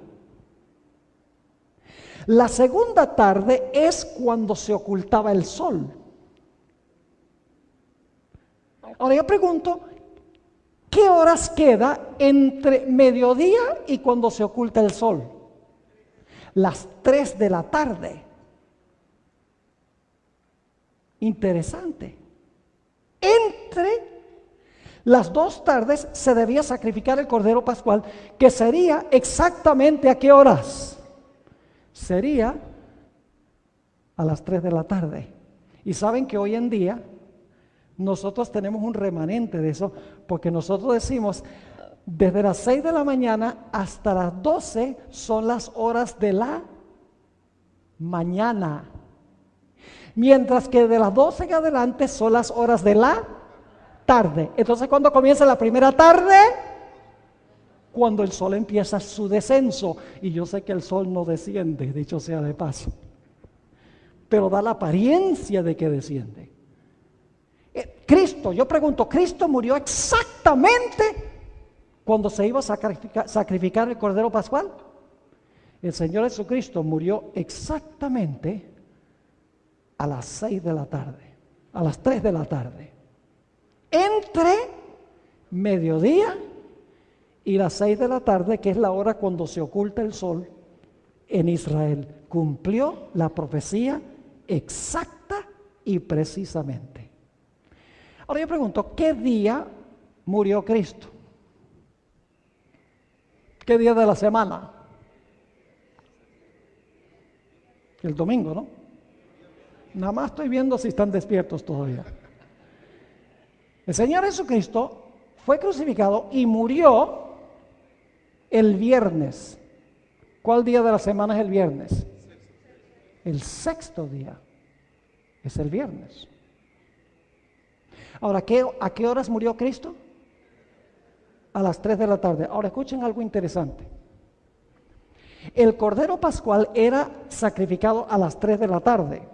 La segunda tarde es cuando se ocultaba el sol. Ahora yo pregunto, ¿qué horas queda entre mediodía y cuando se oculta el sol? Las 3 de la tarde. Interesante. Entre las 2 tardes se debía sacrificar el Cordero Pascual, que sería exactamente ¿a qué horas? Sería a las 3 de la tarde. Y saben que hoy en día nosotros tenemos un remanente de eso, porque nosotros decimos desde las 6 de la mañana hasta las 12 son las horas de la mañana, mientras que de las 12 en adelante son las horas de la tarde. Entonces, ¿cuándo comienza la primera tarde? Cuando el sol empieza su descenso. Y yo sé que el sol no desciende, dicho sea de paso, pero da la apariencia de que desciende. Cristo, yo pregunto, ¿Cristo murió exactamente cuando se iba a sacrificar el Cordero Pascual? El Señor Jesucristo murió exactamente a las 6 de la tarde, a las 3 de la tarde, entre mediodía y las 6 de la tarde, que es la hora cuando se oculta el sol en Israel. Cumplió la profecía exacta y precisamente. Ahora yo pregunto, ¿qué día murió Cristo? ¿Qué día de la semana? El domingo, ¿no? Nada más estoy viendo si están despiertos todavía. El Señor Jesucristo fue crucificado y murió el viernes. ¿Cuál día de la semana es el viernes? El 6º día es el viernes. Ahora, ¿a qué horas murió Cristo? A las 3 de la tarde. Ahora escuchen algo interesante. El Cordero Pascual era sacrificado a las 3 de la tarde.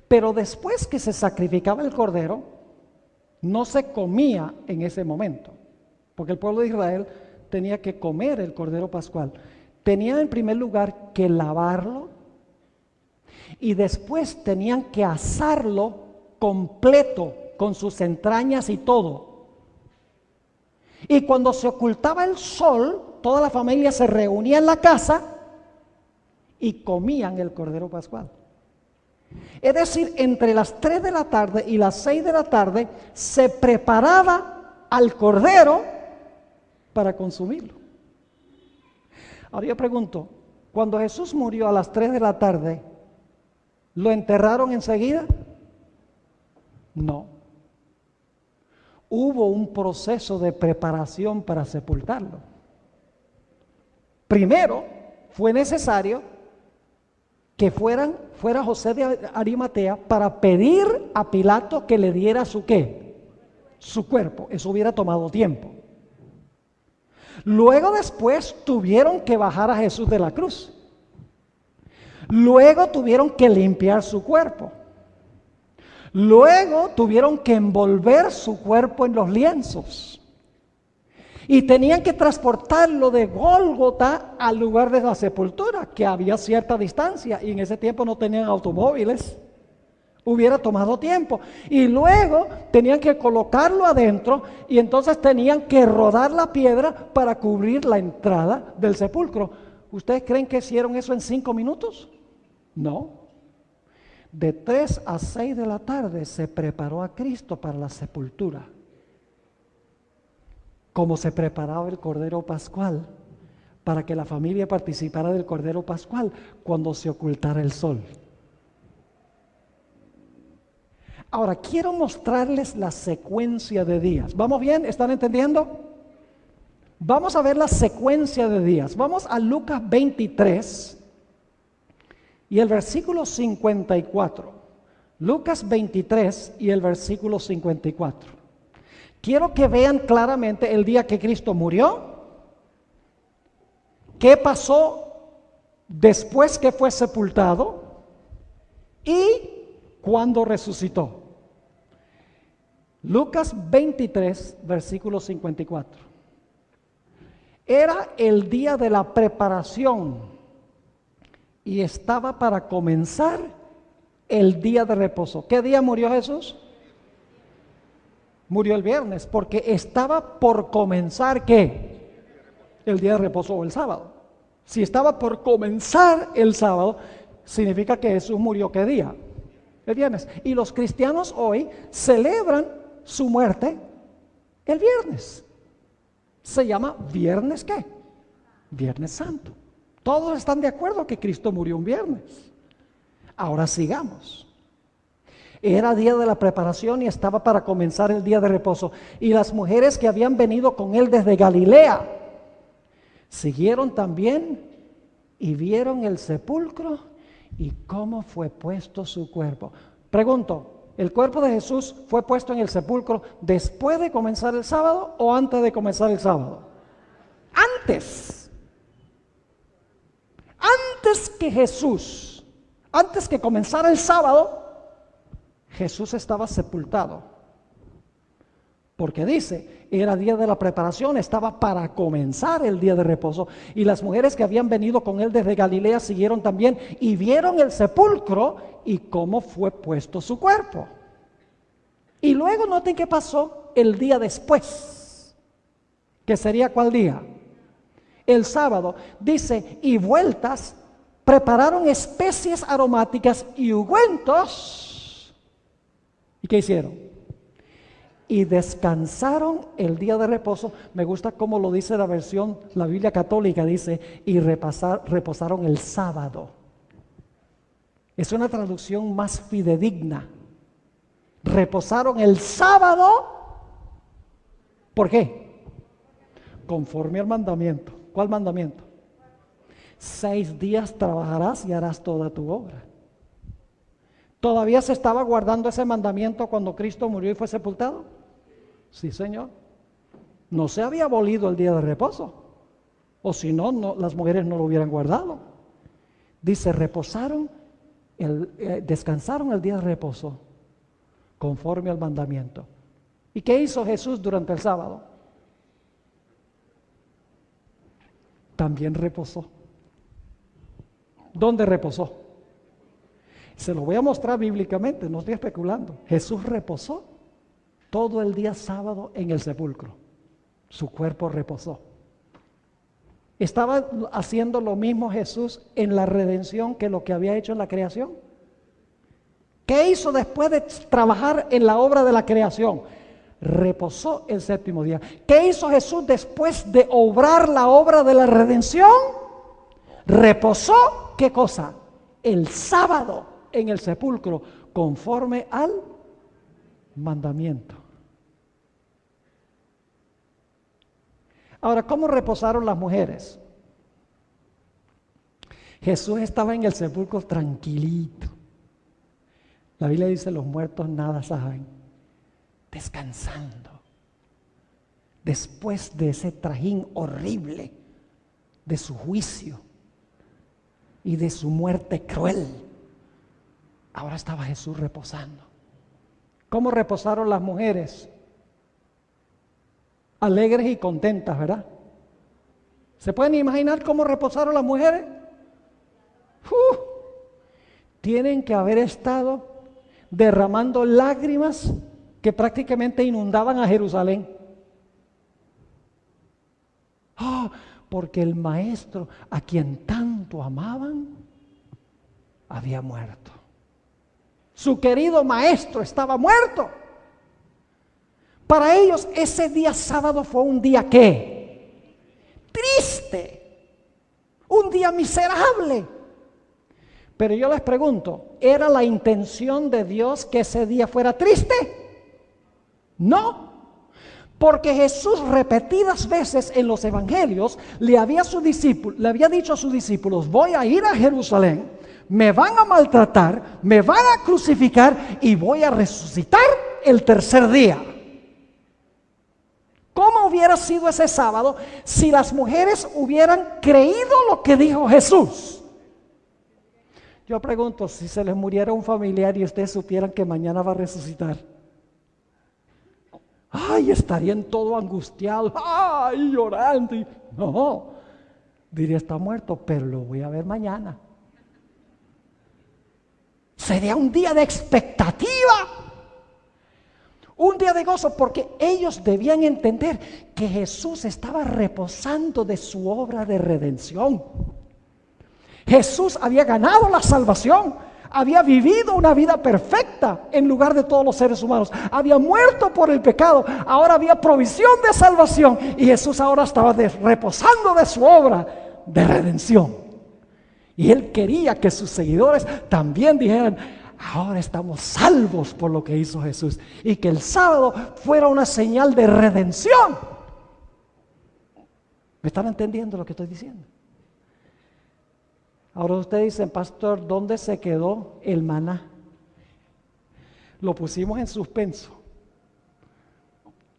Pero después que se sacrificaba el Cordero, no se comía en ese momento, porque el pueblo de Israel tenía que comer el Cordero Pascual. Tenían en primer lugar que lavarlo y después tenían que asarlo completo, con sus entrañas y todo. Y cuando se ocultaba el sol, toda la familia se reunía en la casa y comían el Cordero Pascual. Es decir, entre las 3 de la tarde y las 6 de la tarde se preparaba al Cordero para consumirlo. Ahora yo pregunto, cuando Jesús murió a las 3 de la tarde, ¿lo enterraron enseguida? No. Hubo un proceso de preparación para sepultarlo. Primero, fue necesario que fuera José de Arimatea para pedir a Pilato que le diera su ¿qué? Su cuerpo. Eso hubiera tomado tiempo. Luego después tuvieron que bajar a Jesús de la cruz. Luego tuvieron que limpiar su cuerpo. Luego tuvieron que envolver su cuerpo en los lienzos. Y tenían que transportarlo de Gólgota al lugar de la sepultura, que había cierta distancia, y en ese tiempo no tenían automóviles. Hubiera tomado tiempo. Y luego tenían que colocarlo adentro, y entonces tenían que rodar la piedra para cubrir la entrada del sepulcro. ¿Ustedes creen que hicieron eso en 5 minutos? No. De 3 a 6 de la tarde se preparó a Cristo para la sepultura. Como se preparaba el Cordero Pascual para que la familia participara del Cordero Pascual cuando se ocultara el sol. Ahora, quiero mostrarles la secuencia de días. ¿Vamos bien? ¿Están entendiendo? Vamos a ver la secuencia de días. Vamos a Lucas 23 y el versículo 54. Lucas 23 y el versículo 54. Quiero que vean claramente el día que Cristo murió, qué pasó después que fue sepultado y cuándo resucitó. Lucas 23, versículo 54. Era el día de la preparación y estaba para comenzar el día de reposo. ¿Qué día murió Jesús? Murió el viernes, porque estaba por comenzar, ¿qué? El día de reposo o el sábado. Si estaba por comenzar el sábado, significa que Jesús murió, ¿qué día? El viernes. Y los cristianos hoy celebran su muerte el viernes. Se llama Viernes, ¿qué? Viernes Santo. Todos están de acuerdo que Cristo murió un viernes. Ahora sigamos. Era día de la preparación y estaba para comenzar el día de reposo. Y las mujeres que habían venido con él desde Galilea siguieron también y vieron el sepulcro y cómo fue puesto su cuerpo. Pregunto, ¿el cuerpo de Jesús fue puesto en el sepulcro después de comenzar el sábado o antes de comenzar el sábado? Antes. Antes que comenzara el sábado, Jesús estaba sepultado, porque dice, era día de la preparación, estaba para comenzar el día de reposo, y las mujeres que habían venido con él desde Galilea siguieron también y vieron el sepulcro y cómo fue puesto su cuerpo. Y luego noten qué pasó el día después, que sería ¿cuál día? El sábado. Dice, y vueltas, prepararon especies aromáticas y ungüentos. ¿Y qué hicieron? Y descansaron el día de reposo. Me gusta cómo lo dice la Biblia católica, dice, y reposaron el sábado. Es una traducción más fidedigna. Reposaron el sábado. ¿Por qué? Conforme al mandamiento. ¿Cuál mandamiento? 6 días trabajarás y harás toda tu obra. ¿Todavía se estaba guardando ese mandamiento cuando Cristo murió y fue sepultado? Sí, Señor. No se había abolido el día de reposo. O si no, las mujeres no lo hubieran guardado. Dice, descansaron el día de reposo conforme al mandamiento. ¿Y qué hizo Jesús durante el sábado? También reposó. ¿Dónde reposó? Se lo voy a mostrar bíblicamente, no estoy especulando. Jesús reposó todo el día sábado en el sepulcro. Su cuerpo reposó. ¿Estaba haciendo lo mismo Jesús en la redención que lo que había hecho en la creación? ¿Qué hizo después de trabajar en la obra de la creación? Reposó el séptimo día. ¿Qué hizo Jesús después de obrar la obra de la redención? Reposó, ¿qué cosa? El sábado en el sepulcro, conforme al mandamiento. Ahora, ¿cómo reposaron las mujeres? Jesús estaba en el sepulcro tranquilito. La Biblia dice, los muertos nada saben, descansando. Después de ese trajín horrible de su juicio y de su muerte cruel, ahora estaba Jesús reposando. ¿Cómo reposaron las mujeres? Alegres y contentas, ¿verdad? ¿Se pueden imaginar cómo reposaron las mujeres? Tienen que haber estado derramando lágrimas que prácticamente inundaban a Jerusalén. Porque el maestro a quien tanto amaban había muerto. Su querido maestro estaba muerto. Para ellos ese día sábado fue un día ¿qué? Triste, un día miserable. Pero yo les pregunto, ¿era la intención de Dios que ese día fuera triste? No, porque Jesús repetidas veces en los evangelios le había dicho a sus discípulos, voy a ir a Jerusalén, me van a maltratar, me van a crucificar y voy a resucitar el tercer día. ¿Cómo hubiera sido ese sábado si las mujeres hubieran creído lo que dijo Jesús? Yo pregunto, si se les muriera un familiar y ustedes supieran que mañana va a resucitar. Ay, estarían todo angustiados, ay, llorando. No, diría, está muerto, pero lo voy a ver mañana. Sería un día de expectativa. Un día de gozo, porque ellos debían entender que Jesús estaba reposando de su obra de redención. Jesús había ganado la salvación, había vivido una vida perfecta en lugar de todos los seres humanos, había muerto por el pecado, ahora había provisión de salvación y Jesús ahora estaba reposando de su obra de redención. Y Él quería que sus seguidores también dijeran, ahora estamos salvos por lo que hizo Jesús, y que el sábado fuera una señal de redención. ¿Me están entendiendo lo que estoy diciendo? Ahora ustedes dicen, pastor, ¿dónde se quedó el maná? Lo pusimos en suspenso.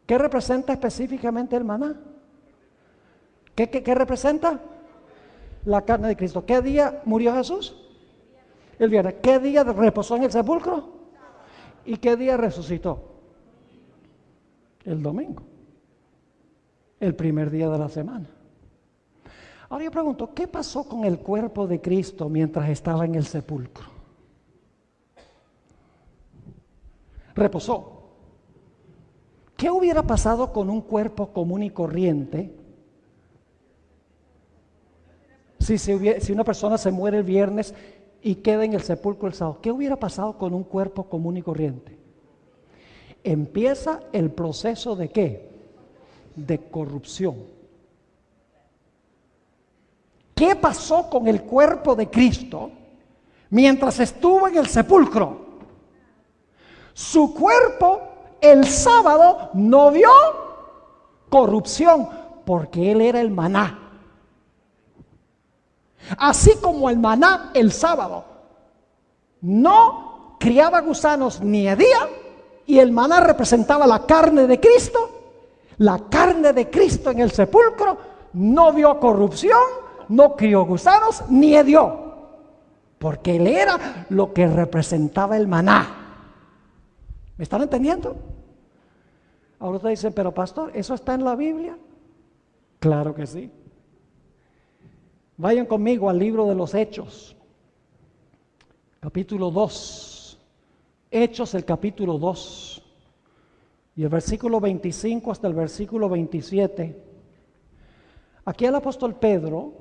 ¿Qué representa específicamente el maná? ¿Qué representa? La carne de Cristo. ¿Qué día murió Jesús? El viernes. ¿Qué día reposó en el sepulcro? ¿Y qué día resucitó? El domingo. El primer día de la semana. Ahora yo pregunto, ¿qué pasó con el cuerpo de Cristo mientras estaba en el sepulcro? Reposó. ¿Qué hubiera pasado con un cuerpo común y corriente si una persona se muere el viernes y queda en el sepulcro el sábado? ¿Qué hubiera pasado con un cuerpo común y corriente? Empieza el proceso de ¿qué? De corrupción. ¿Qué pasó con el cuerpo de Cristo mientras estuvo en el sepulcro? Su cuerpo el sábado no vio corrupción porque Él era el maná. Así como el maná el sábado no criaba gusanos ni hedía, y el maná representaba la carne de Cristo, la carne de Cristo en el sepulcro no vio corrupción, no crió gusanos ni hedió, porque Él era lo que representaba el maná. ¿Me están entendiendo? Ahora ustedes dicen, pero pastor, ¿eso está en la Biblia? Claro que sí. Vayan conmigo al libro de los Hechos, capítulo 2. Hechos, el capítulo 2. Y el versículo 25 hasta el versículo 27. Aquí el apóstol Pedro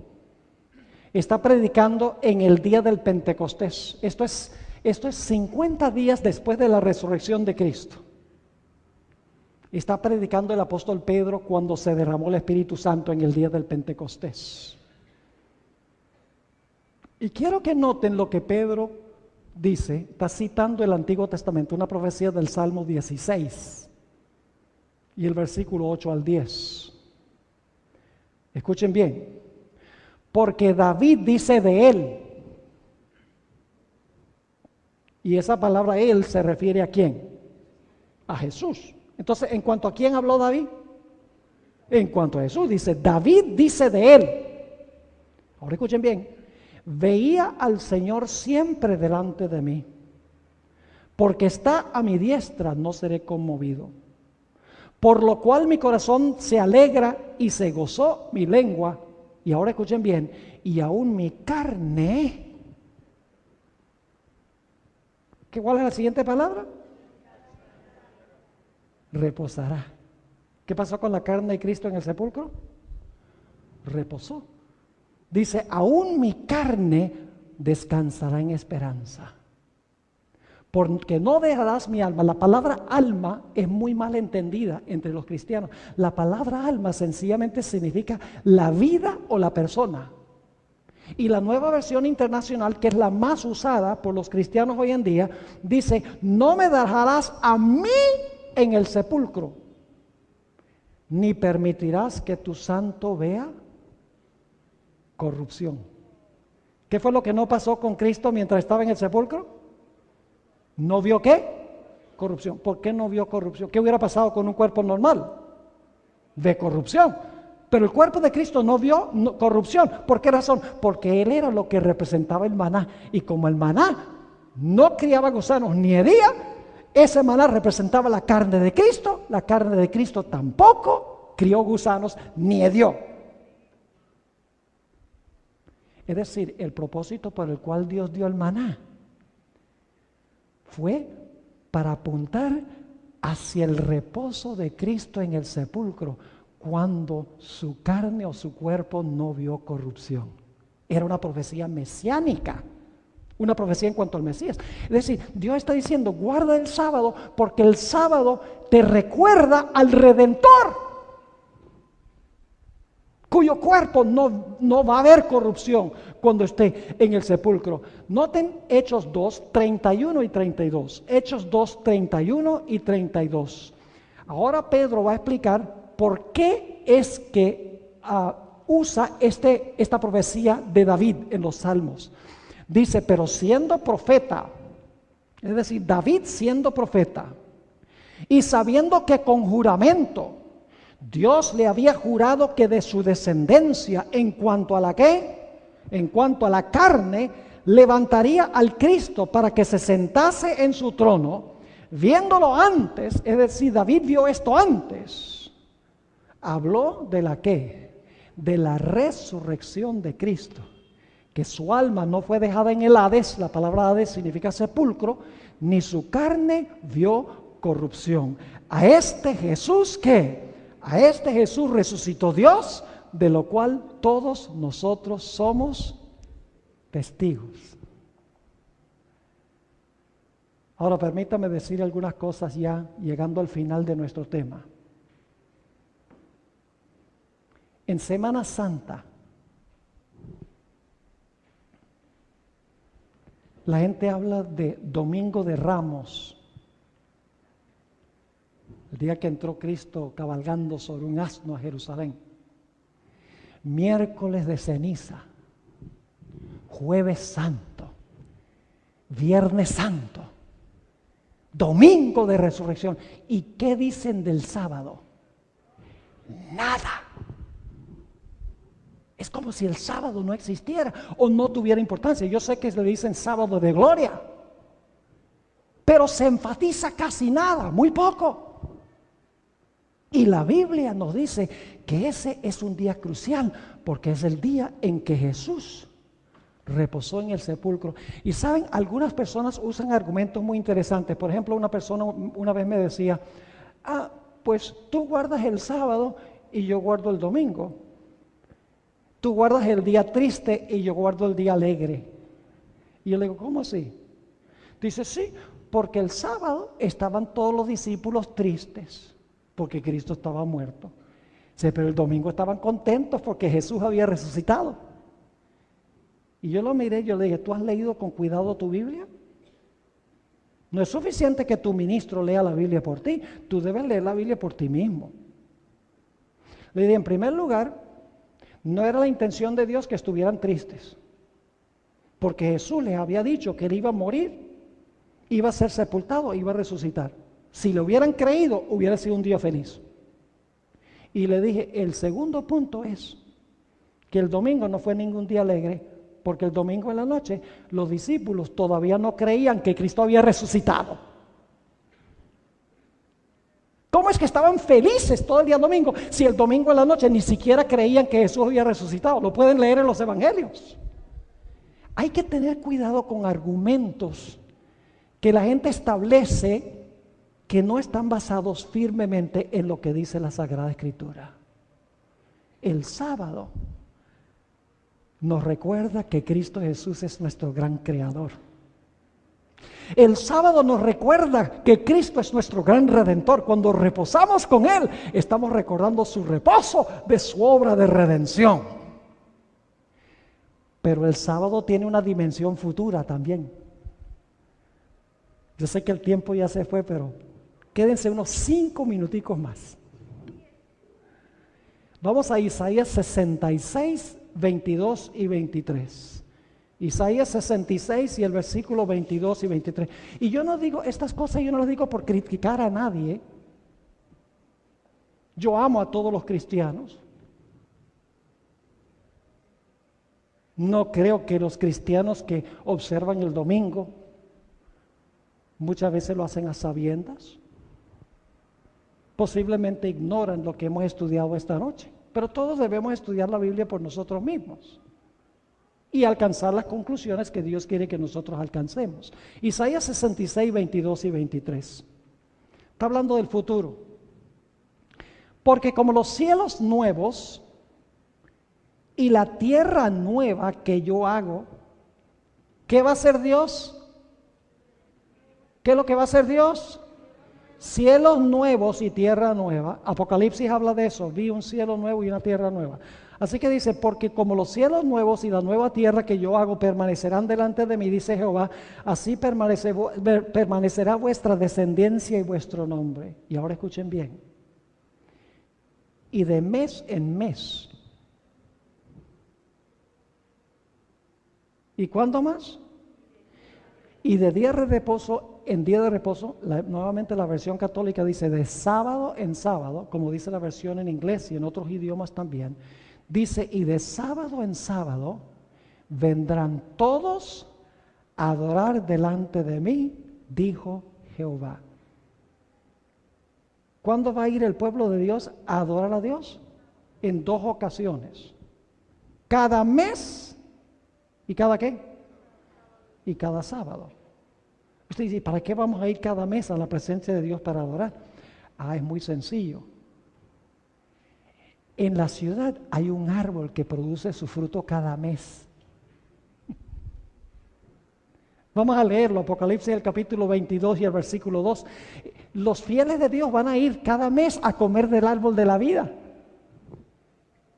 está predicando en el día del Pentecostés. Esto es 50 días después de la resurrección de Cristo. Está predicando el apóstol Pedro cuando se derramó el Espíritu Santo en el día del Pentecostés. Y quiero que noten lo que Pedro dice, está citando el Antiguo Testamento, una profecía del Salmo 16 y el versículo 8 al 10. Escuchen bien, porque David dice de él, y esa palabra él se refiere a quién, a Jesús. Entonces, ¿en cuanto a quién habló David? En cuanto a Jesús, dice, David dice de él. Ahora escuchen bien, veía al Señor siempre delante de mí, porque está a mi diestra, no seré conmovido. Por lo cual mi corazón se alegra y se gozó mi lengua. Y ahora escuchen bien, y aún mi carne. ¿Cuál es la siguiente palabra? Reposará. ¿Qué pasó con la carne de Cristo en el sepulcro? Reposó. Dice, aún mi carne descansará en esperanza. Porque no dejarás mi alma. La palabra alma es muy mal entendida entre los cristianos. La palabra alma sencillamente significa la vida o la persona. Y la Nueva Versión Internacional, que es la más usada por los cristianos hoy en día, dice, no me dejarás a mí en el sepulcro, ni permitirás que tu santo vea corrupción. ¿Qué fue lo que no pasó con Cristo mientras estaba en el sepulcro? ¿No vio qué? Corrupción. ¿Por qué no vio corrupción? ¿Qué hubiera pasado con un cuerpo normal? De corrupción. Pero el cuerpo de Cristo no vio corrupción. ¿Por qué razón? Porque Él era lo que representaba el maná. Y como el maná no criaba gusanos ni hería, ese maná representaba la carne de Cristo. La carne de Cristo tampoco crió gusanos ni hedió. Es decir, el propósito por el cual Dios dio el maná fue para apuntar hacia el reposo de Cristo en el sepulcro, cuando su carne o su cuerpo no vio corrupción. Era una profecía mesiánica, una profecía en cuanto al Mesías. Es decir, Dios está diciendo, guarda el sábado, porque el sábado te recuerda al Redentor, cuyo cuerpo no va a haber corrupción cuando esté en el sepulcro. Noten Hechos 2, 31 y 32. Hechos 2, 31 y 32. Ahora Pedro va a explicar por qué es que usa esta profecía de David en los Salmos. Dice, pero siendo profeta, es decir, David siendo profeta, y sabiendo que con juramento Dios le había jurado que de su descendencia, en cuanto a la carne, levantaría al Cristo para que se sentase en su trono, viéndolo antes, es decir, David vio esto antes, habló de la ¿qué? De la resurrección de Cristo, que su alma no fue dejada en el Hades, la palabra Hades significa sepulcro, ni su carne vio corrupción. A este Jesús, ¿qué? A este Jesús resucitó Dios, de lo cual todos nosotros somos testigos. Ahora permítame decir algunas cosas ya llegando al final de nuestro tema. En Semana Santa, la gente habla de Domingo de Ramos, el día que entró Cristo cabalgando sobre un asno a Jerusalén. Miércoles de ceniza, Jueves Santo, Viernes Santo, Domingo de resurrección. ¿Y qué dicen del sábado? Nada. Es como si el sábado no existiera o no tuviera importancia. Yo sé que le dicen sábado de gloria, pero se enfatiza casi nada, muy poco. Y la Biblia nos dice que ese es un día crucial, porque es el día en que Jesús reposó en el sepulcro. Y saben, algunas personas usan argumentos muy interesantes. Por ejemplo, una persona una vez me decía, pues tú guardas el sábado y yo guardo el domingo. Tú guardas el día triste y yo guardo el día alegre. Y yo le digo, ¿cómo así? Dice, sí, porque el sábado estaban todos los discípulos tristes, porque Cristo estaba muerto. Dice, pero el domingo estaban contentos porque Jesús había resucitado. Y yo lo miré y yo le dije, ¿tú has leído con cuidado tu Biblia? No es suficiente que tu ministro lea la Biblia por ti, tú debes leer la Biblia por ti mismo. Le dije, en primer lugar, no era la intención de Dios que estuvieran tristes, porque Jesús les había dicho que él iba a morir, iba a ser sepultado, iba a resucitar. Si le hubieran creído, hubiera sido un día feliz. Y le dije, el segundo punto es que el domingo no fue ningún día alegre, porque el domingo en la noche los discípulos todavía no creían que Cristo había resucitado. ¿Cómo es que estaban felices todo el día domingo si el domingo en la noche ni siquiera creían que Jesús había resucitado? Lo pueden leer en los evangelios. Hay que tener cuidado con argumentos que la gente establece que no están basados firmemente en lo que dice la Sagrada Escritura. El sábado nos recuerda que Cristo Jesús es nuestro gran creador. El sábado nos recuerda que Cristo es nuestro gran redentor. Cuando reposamos con Él, estamos recordando su reposo de su obra de redención. Pero el sábado tiene una dimensión futura también. Yo sé que el tiempo ya se fue, pero quédense unos 5 minuticos más. Vamos a Isaías 66, 22 y 23. Isaías 66 y el versículo 22 y 23. Y yo no digo estas cosas, yo no las digo por criticar a nadie. Yo amo a todos los cristianos. No creo que los cristianos que observan el domingo muchas veces lo hacen a sabiendas. Posiblemente ignoran lo que hemos estudiado esta noche. Pero todos debemos estudiar la Biblia por nosotros mismos y alcanzar las conclusiones que Dios quiere que nosotros alcancemos. Isaías 66, 22 y 23. Está hablando del futuro. Porque como los cielos nuevos y la tierra nueva que yo hago, ¿qué va a hacer Dios? ¿Qué es lo que va a hacer Dios? Cielos nuevos y tierra nueva. Apocalipsis habla de eso. Vi un cielo nuevo y una tierra nueva. Así que dice, porque como los cielos nuevos y la nueva tierra que yo hago permanecerán delante de mí, dice Jehová, así permanecerá vuestra descendencia y vuestro nombre. Y ahora escuchen bien. Y de mes en mes. ¿Y cuándo más? Y de día de reposo en día de reposo. Nuevamente la versión católica dice de sábado en sábado, como dice la versión en inglés y en otros idiomas también. Dice, y de sábado en sábado vendrán todos a adorar delante de mí, dijo Jehová. ¿Cuándo va a ir el pueblo de Dios a adorar a Dios? En 2 ocasiones. Cada mes. ¿Y cada qué? Y cada sábado. Usted dice, ¿para qué vamos a ir cada mes a la presencia de Dios para adorar? Es muy sencillo. En la ciudad hay un árbol que produce su fruto cada mes. Vamos a leerlo, Apocalipsis el capítulo 22 y el versículo 2. Los fieles de Dios van a ir cada mes a comer del árbol de la vida.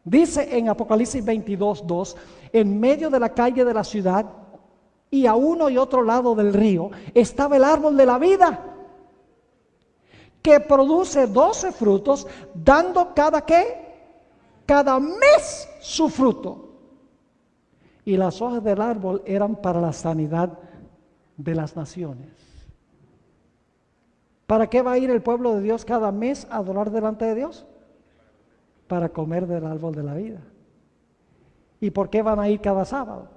Dice en Apocalipsis 22, 2, en medio de la calle de la ciudad y a uno y otro lado del río estaba el árbol de la vida, que produce 12 frutos, dando cada ¿qué? Cada mes su fruto. Y las hojas del árbol eran para la sanidad de las naciones. ¿Para qué va a ir el pueblo de Dios cada mes a adorar delante de Dios? Para comer del árbol de la vida. ¿Y por qué van a ir cada sábado?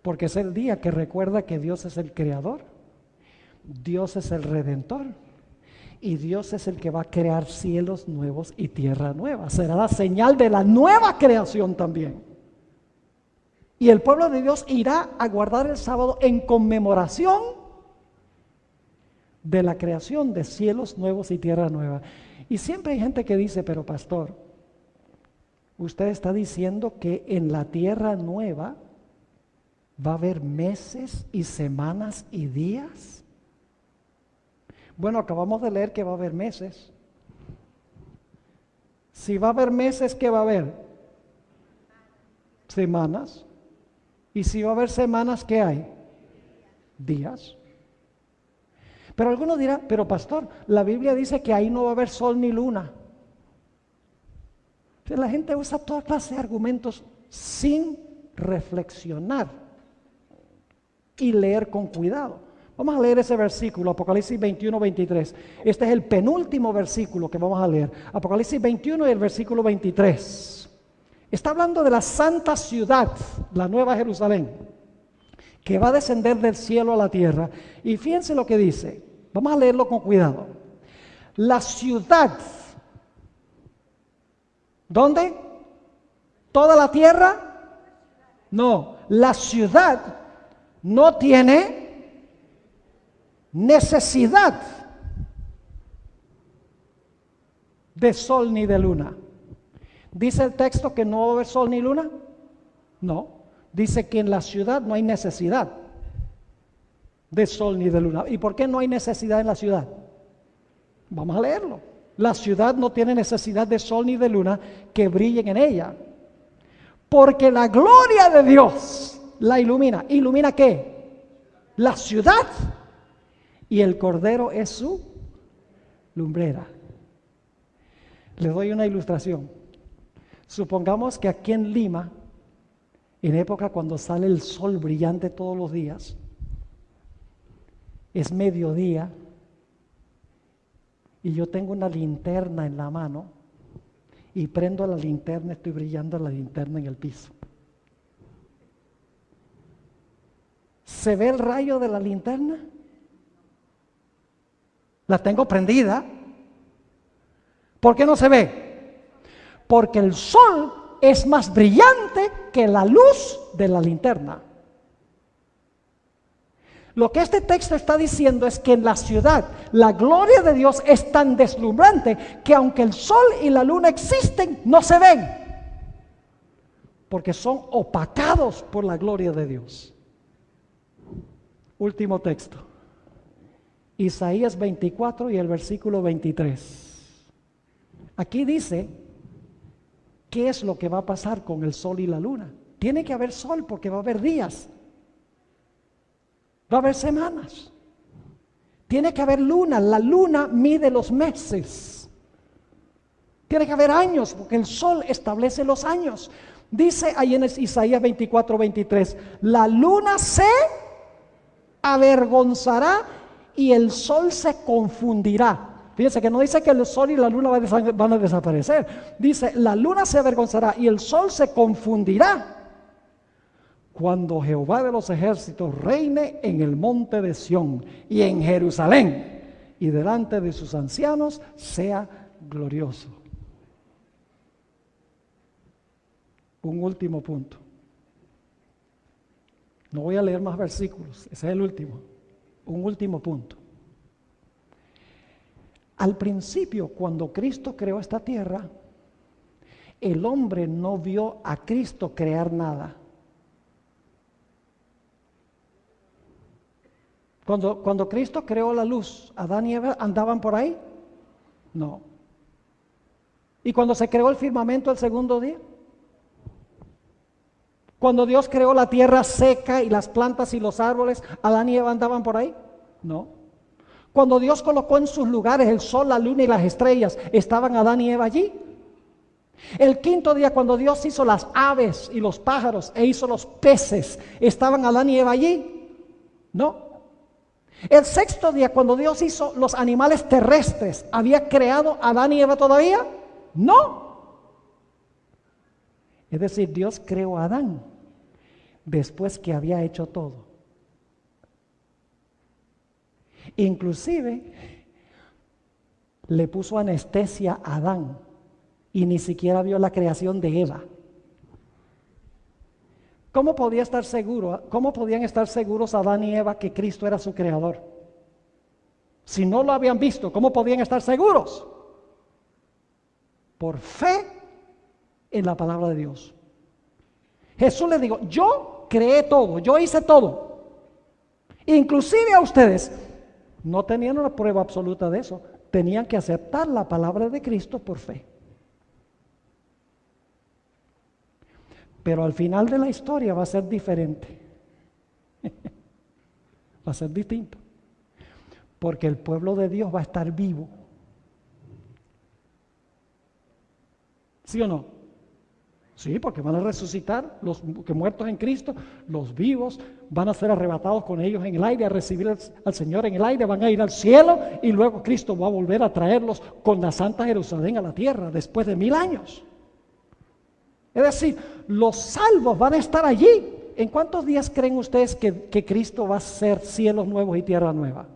Porque es el día que recuerda que Dios es el creador, Dios es el redentor y Dios es el que va a crear cielos nuevos y tierra nueva. Será la señal de la nueva creación también. Y el pueblo de Dios irá a guardar el sábado en conmemoración de la creación de cielos nuevos y tierra nueva. Y siempre hay gente que dice, pero pastor, Usted está diciendo que en la tierra nueva va a haber meses y semanas y días. Bueno, acabamos de leer que va a haber meses. Si va a haber meses, ¿qué va a haber? Semanas. Y si va a haber semanas, ¿qué hay? Días. Pero algunos dirán, pero pastor, la Biblia dice que ahí no va a haber sol ni luna. Entonces, la gente usa toda clase de argumentos sin reflexionar y leer con cuidado. Vamos a leer ese versículo, Apocalipsis 21, 23. Este es el penúltimo versículo que vamos a leer. Apocalipsis 21 y el versículo 23. Está hablando de la santa ciudad, la Nueva Jerusalén, que va a descender del cielo a la tierra. Y fíjense lo que dice. Vamos a leerlo con cuidado. La ciudad, ¿dónde? ¿Toda la tierra? No, la ciudad no tiene necesidad de sol ni de luna. ¿Dice el texto que no va a haber sol ni luna? No, dice que en la ciudad no hay necesidad de sol ni de luna. ¿Y por qué no hay necesidad en la ciudad? Vamos a leerlo. La ciudad no tiene necesidad de sol ni de luna que brillen en ella, porque la gloria de Dios la ilumina. ¿Ilumina qué? La ciudad. Y el Cordero es su lumbrera. Le doy una ilustración. Supongamos que aquí en Lima, en época cuando sale el sol brillante todos los días, es mediodía, y yo tengo una linterna en la mano, y prendo la linterna, estoy brillando la linterna en el piso. ¿Se ve el rayo de la linterna? La tengo prendida. ¿Por qué no se ve? Porque el sol es más brillante que la luz de la linterna. Lo que este texto está diciendo es que en la ciudad la gloria de Dios es tan deslumbrante que aunque el sol y la luna existen, no se ven, porque son opacados por la gloria de Dios. Último texto. Isaías 24 y el versículo 23. Aquí dice, ¿qué es lo que va a pasar con el sol y la luna? Tiene que haber sol porque va a haber días, va a haber semanas. Tiene que haber luna, la luna mide los meses. Tiene que haber años porque el sol establece los años. Dice ahí en Isaías 24, 23, la luna se avergonzará y el sol se confundirá. Fíjense que no dice que el sol y la luna van a desaparecer. Dice, la luna se avergonzará y el sol se confundirá cuando Jehová de los ejércitos reine en el monte de Sión y en Jerusalén, y delante de sus ancianos sea glorioso. Un último punto. No voy a leer más versículos, ese es el último. Un último punto. Al principio, cuando Cristo creó esta tierra, el hombre no vio a Cristo crear nada. Cuando Cristo creó la luz, ¿Adán y Eva andaban por ahí? No. ¿Y cuando se creó el firmamento el segundo día? Cuando Dios creó la tierra seca y las plantas y los árboles, ¿Adán y Eva andaban por ahí? No. Cuando Dios colocó en sus lugares el sol, la luna y las estrellas, ¿estaban Adán y Eva allí? El quinto día, cuando Dios hizo las aves y los pájaros e hizo los peces, ¿estaban Adán y Eva allí? No. El sexto día, cuando Dios hizo los animales terrestres, ¿había creado Adán y Eva todavía? No. Es decir, Dios creó a Adán después que había hecho todo. Inclusive le puso anestesia a Adán y ni siquiera vio la creación de Eva. ¿Cómo podían estar seguros Adán y Eva que Cristo era su creador? Si no lo habían visto, ¿cómo podían estar seguros? Por fe en la palabra de Dios. Jesús le dijo, yo creé todo, yo hice todo. Inclusive a ustedes no tenían una prueba absoluta de eso, tenían que aceptar la palabra de Cristo por fe. Pero al final de la historia va a ser diferente. Va a ser distinto. Porque el pueblo de Dios va a estar vivo. ¿Sí o no? Sí, porque van a resucitar los que muertos en Cristo, los vivos van a ser arrebatados con ellos en el aire, a recibir al Señor en el aire, van a ir al cielo y luego Cristo va a volver a traerlos con la Santa Jerusalén a la tierra después de 1000 años. Es decir, los salvos van a estar allí. ¿En cuántos días creen ustedes que Cristo va a hacer cielos nuevos y tierra nueva?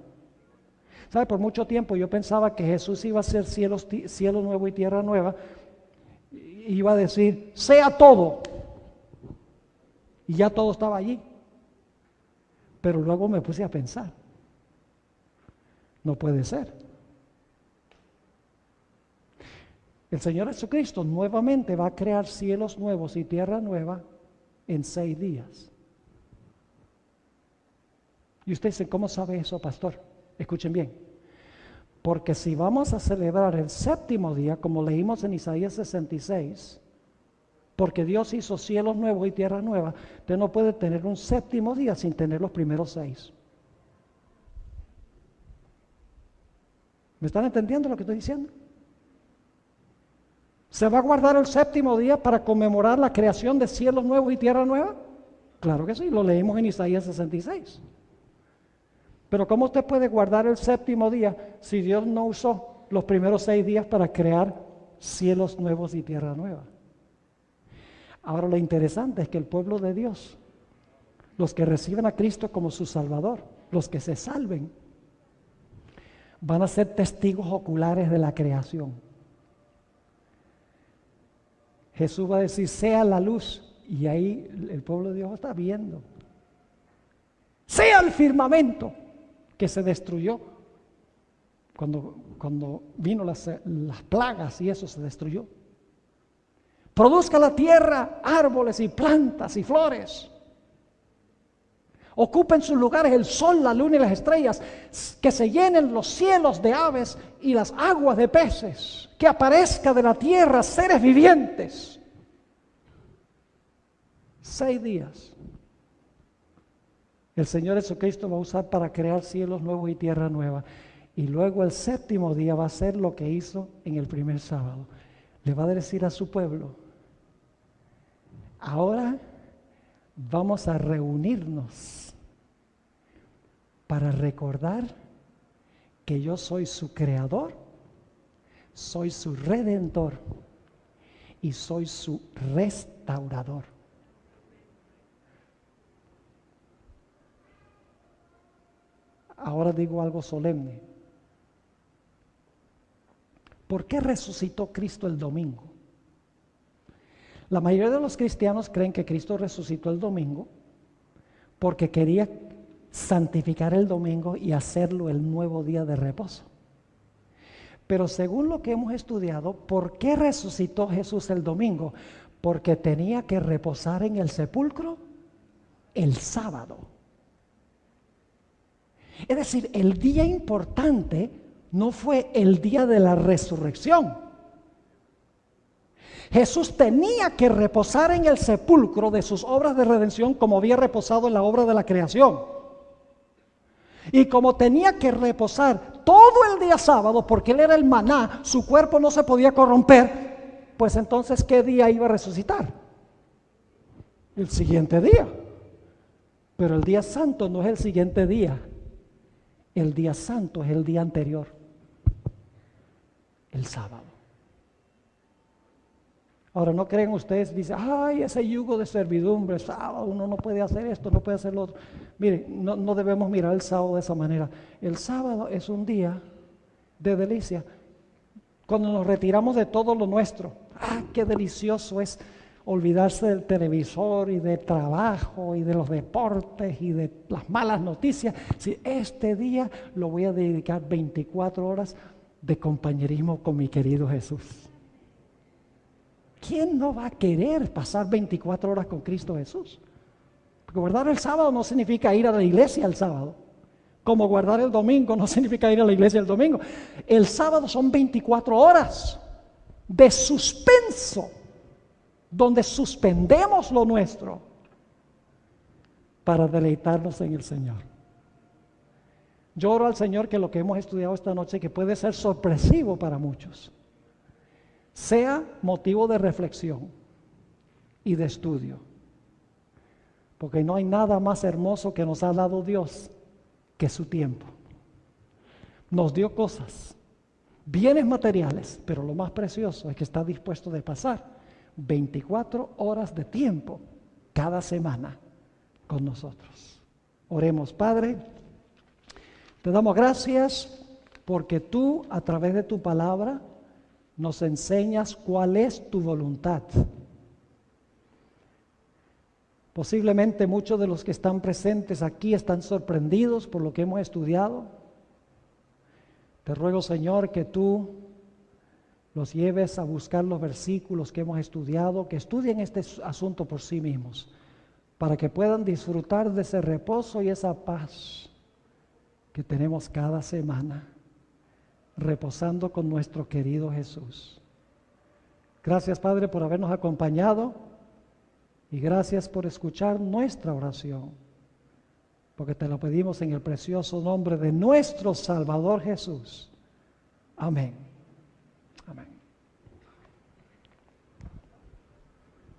¿Sabe? Por mucho tiempo yo pensaba que Jesús iba a hacer cielo nuevo y tierra nueva. Iba a decir, sea todo. Y ya todo estaba allí. Pero luego me puse a pensar, no puede ser. El Señor Jesucristo nuevamente va a crear cielos nuevos y tierra nueva en 6 días. Y usted dice, ¿cómo sabe eso, pastor? Escuchen bien. Porque si vamos a celebrar el 7º día, como leímos en Isaías 66, porque Dios hizo cielos nuevos y tierra nueva, usted no puede tener un 7º día sin tener los primeros 6. ¿Me están entendiendo lo que estoy diciendo? ¿Se va a guardar el 7º día para conmemorar la creación de cielos nuevos y tierra nueva? Claro que sí, lo leímos en Isaías 66. Pero ¿cómo usted puede guardar el 7º día si Dios no usó los primeros 6 días para crear cielos nuevos y tierra nueva? Ahora lo interesante es que el pueblo de Dios, los que reciben a Cristo como su Salvador, los que se salven, van a ser testigos oculares de la creación. Jesús va a decir, sea la luz, y ahí el pueblo de Dios está viendo. Sea el firmamento, que se destruyó cuando vino las plagas y eso se destruyó. Produzca la tierra árboles y plantas y flores. Ocupen sus lugares el sol, la luna y las estrellas. Que se llenen los cielos de aves y las aguas de peces. Que aparezca de la tierra seres vivientes. 6 días. El Señor Jesucristo va a usar para crear cielos nuevos y tierra nueva. Y luego el 7º día va a ser lo que hizo en el primer sábado. Le va a decir a su pueblo, ahora vamos a reunirnos para recordar que yo soy su creador, soy su redentor y soy su restaurador. Ahora digo algo solemne. ¿Por qué resucitó Cristo el domingo? La mayoría de los cristianos creen que Cristo resucitó el domingo porque quería santificar el domingo y hacerlo el nuevo día de reposo. Pero según lo que hemos estudiado, ¿por qué resucitó Jesús el domingo? Porque tenía que reposar en el sepulcro el sábado. Es decir, el día importante no fue el día de la resurrección. Jesús tenía que reposar en el sepulcro de sus obras de redención como había reposado en la obra de la creación. Y como tenía que reposar todo el día sábado porque Él era el maná, su cuerpo no se podía corromper, pues entonces ¿qué día iba a resucitar? El siguiente día. Pero el día santo no es el siguiente día. El día santo es el día anterior, el sábado. Ahora, ¿no creen ustedes? Dicen, ay, ese yugo de servidumbre, sábado, uno no puede hacer esto, no puede hacer lo otro. Mire, no debemos mirar el sábado de esa manera. El sábado es un día de delicia. Cuando nos retiramos de todo lo nuestro, qué delicioso es olvidarse del televisor y del trabajo y de los deportes y de las malas noticias. Si este día lo voy a dedicar 24 horas de compañerismo con mi querido Jesús. ¿quién no va a querer pasar 24 horas con Cristo Jesús? Porque guardar el sábado no significa ir a la iglesia el sábado. Como guardar el domingo no significa ir a la iglesia el domingo. El sábado son 24 horas de suspenso, donde suspendemos lo nuestro para deleitarnos en el Señor. Yo oro al Señor que lo que hemos estudiado esta noche, que puede ser sorpresivo para muchos, sea motivo de reflexión y de estudio. Porque no hay nada más hermoso que nos ha dado Dios que su tiempo. Nos dio cosas, bienes materiales, pero lo más precioso es que está dispuesto de pasar 24 horas de tiempo cada semana con nosotros. Oremos. Padre, te damos gracias porque tú, a través de tu palabra, nos enseñas cuál es tu voluntad. Posiblemente muchos de los que están presentes aquí están sorprendidos por lo que hemos estudiado. Te ruego, Señor, que tú los lleves a buscar los versículos que hemos estudiado, que estudien este asunto por sí mismos, para que puedan disfrutar de ese reposo y esa paz que tenemos cada semana, reposando con nuestro querido Jesús. Gracias, Padre, por habernos acompañado y gracias por escuchar nuestra oración, porque te lo pedimos en el precioso nombre de nuestro Salvador Jesús. Amén.